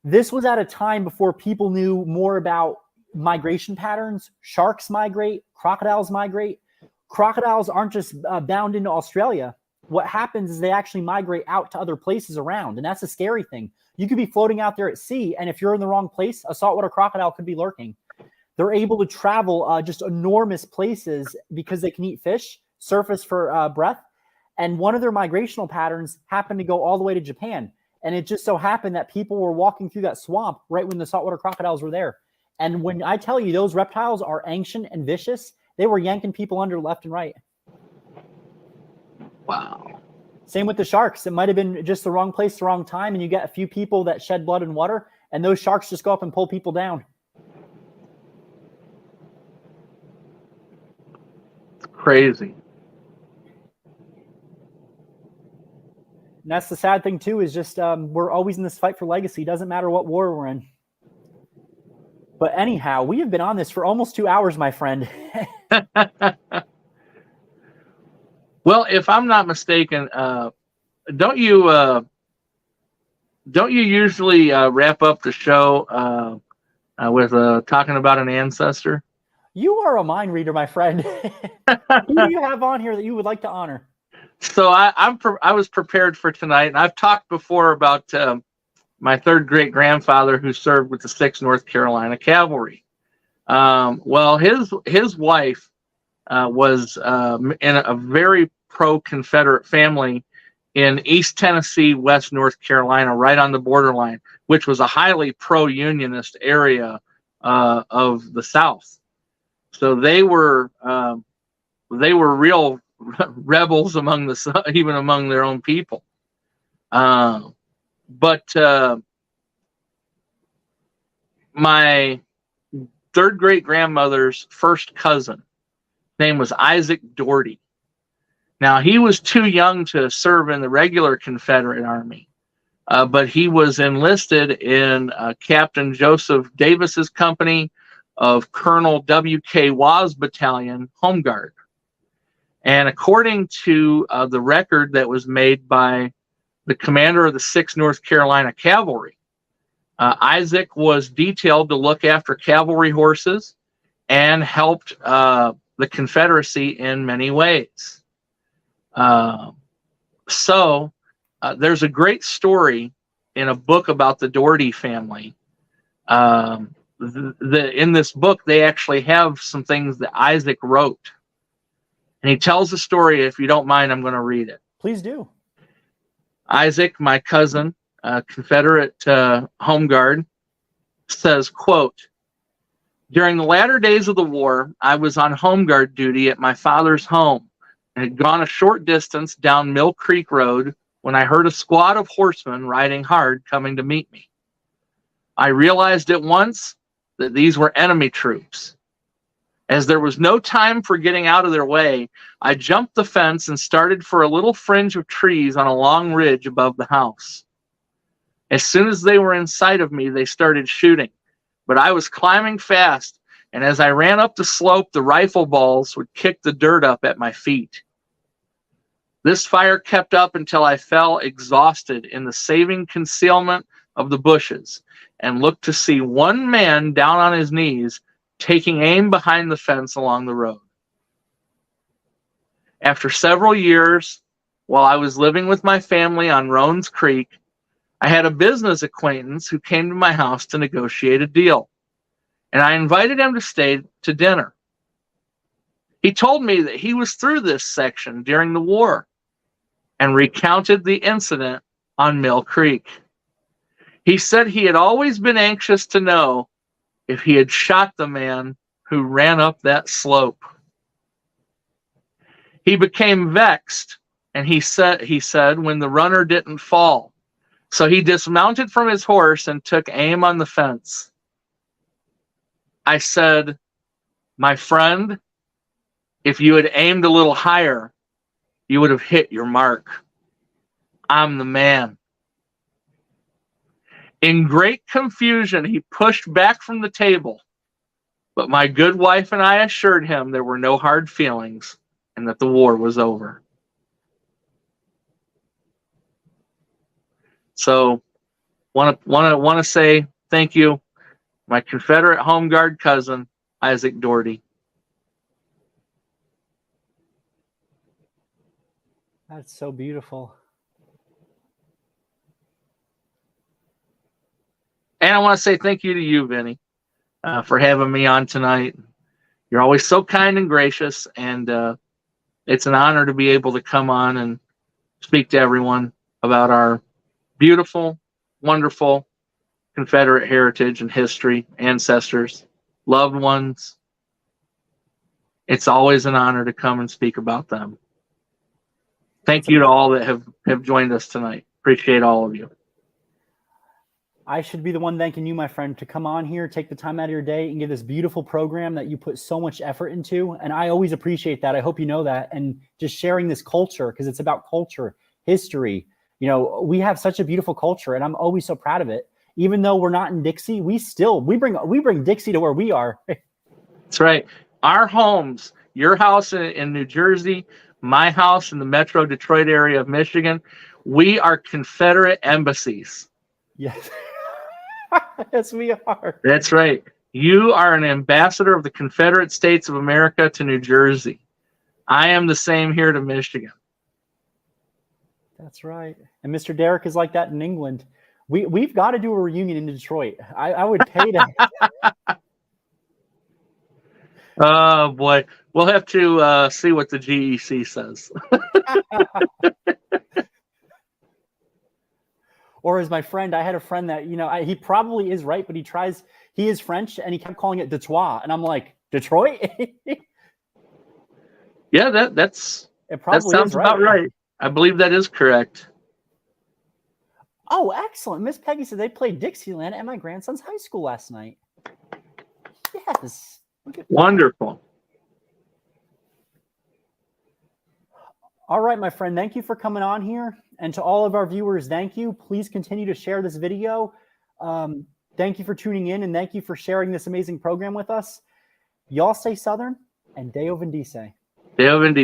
This was at a time before people knew more about migration patterns. Sharks migrate, crocodiles migrate. Crocodiles aren't just bound into Australia. What happens is they actually migrate out to other places around, and that's a scary thing. You could be floating out there at sea, and if you're in the wrong place, a saltwater crocodile could be lurking. They're able to travel just enormous places because they can eat fish, surface for breath, and one of their migrational patterns happened to go all the way to Japan. And it just so happened that people were walking through that swamp right when the saltwater crocodiles were there. And when I tell you those reptiles are ancient and vicious, they were yanking people under left and right. Wow. Same with the sharks. It might have been just the wrong place, the wrong time, and you get a few people that shed blood and water, and those sharks just go up and pull people down. It's crazy. And that's the sad thing, too, is just we're always in this fight for legacy. Doesn't matter what war we're in. But anyhow, we have been on this for almost 2 hours, my friend. Well, if I'm not mistaken, don't you usually wrap up the show with talking about an ancestor? You are a mind reader, my friend. Who do you have on here that you would like to honor? So I was prepared for tonight, and I've talked before about my third great grandfather who served with the 6th North Carolina Cavalry. Well, his wife was in a very pro-Confederate family in East Tennessee, West North Carolina, right on the borderline, which was a highly pro-Unionist area of the South. So they were real rebels even among their own people. But my third great grandmother's first cousin name was Isaac Doherty. Now, he was too young to serve in the regular Confederate Army, but he was enlisted in Captain Joseph Davis's company of Colonel W.K. Waugh's battalion, Home Guard. And according to the record that was made by the commander of the 6th North Carolina Cavalry, Isaac was detailed to look after cavalry horses and helped the Confederacy in many ways. So there's a great story in a book about the Doherty family. In this book, they actually have some things that Isaac wrote. And he tells the story. If you don't mind, I'm going to read it. Please do. Isaac, my cousin, Confederate Home Guard, says, quote, "During the latter days of the war, I was on Home Guard duty at my father's home and had gone a short distance down Mill Creek Road when I heard a squad of horsemen riding hard coming to meet me. I realized at once that these were enemy troops. As there was no time for getting out of their way, I jumped the fence and started for a little fringe of trees on a long ridge above the house. As soon as they were in sight of me, they started shooting, but I was climbing fast, and as I ran up the slope, the rifle balls would kick the dirt up at my feet. This fire kept up until I fell exhausted in the saving concealment of the bushes and looked to see one man down on his knees taking aim behind the fence along the road. After several years, while I was living with my family on Roans Creek, I had a business acquaintance who came to my house to negotiate a deal, and I invited him to stay to dinner. He told me that he was through this section during the war and recounted the incident on Mill Creek. He said he had always been anxious to know if he had shot the man who ran up that slope. He became vexed, and he said when the runner didn't fall. So he dismounted from his horse and took aim on the fence. I said, "My friend, if you had aimed a little higher, you would have hit your mark. I'm the man." In great confusion, he pushed back from the table, but my good wife and I assured him there were no hard feelings and that the war was over. So, want to say thank you, my Confederate Home Guard cousin, Isaac Doherty. That's so beautiful. And I want to say thank you to you, Vinny, for having me on tonight. You're always so kind and gracious, and it's an honor to be able to come on and speak to everyone about our beautiful, wonderful Confederate heritage and history, ancestors, loved ones. It's always an honor to come and speak about them. Thank you to all that have joined us tonight. Appreciate all of you. I should be the one thanking you, my friend, to come on here, take the time out of your day and give this beautiful program that you put so much effort into. And I always appreciate that. I hope you know that. And just sharing this culture, because it's about culture, history. You know, we have such a beautiful culture, and I'm always so proud of it. Even though we're not in Dixie, we bring Dixie to where we are. That's right. Our homes, your house in New Jersey, my house in the Metro Detroit area of Michigan, we are Confederate embassies. Yes. Yes, we are. That's right. You are an ambassador of the Confederate States of America to New Jersey. I am the same here to Michigan. That's right. And Mr. Derek is like that in England. We've got to do a reunion in Detroit. I would pay to. Oh, boy. We'll have to see what the GEC says. Or as my friend, I had a friend that, he probably is right, but he is French, and he kept calling it Detroit. And I'm like, Detroit? Yeah, that sounds about right. I believe that is correct. Oh, excellent. Miss Peggy said they played Dixieland at my grandson's high school last night. Yes. Wonderful. All right, my friend, thank you for coming on here. And to all of our viewers, thank you. Please continue to share this video. Thank you for tuning in, and thank you for sharing this amazing program with us. Y'all stay Southern, and Deo Vindice. Deo Vindice.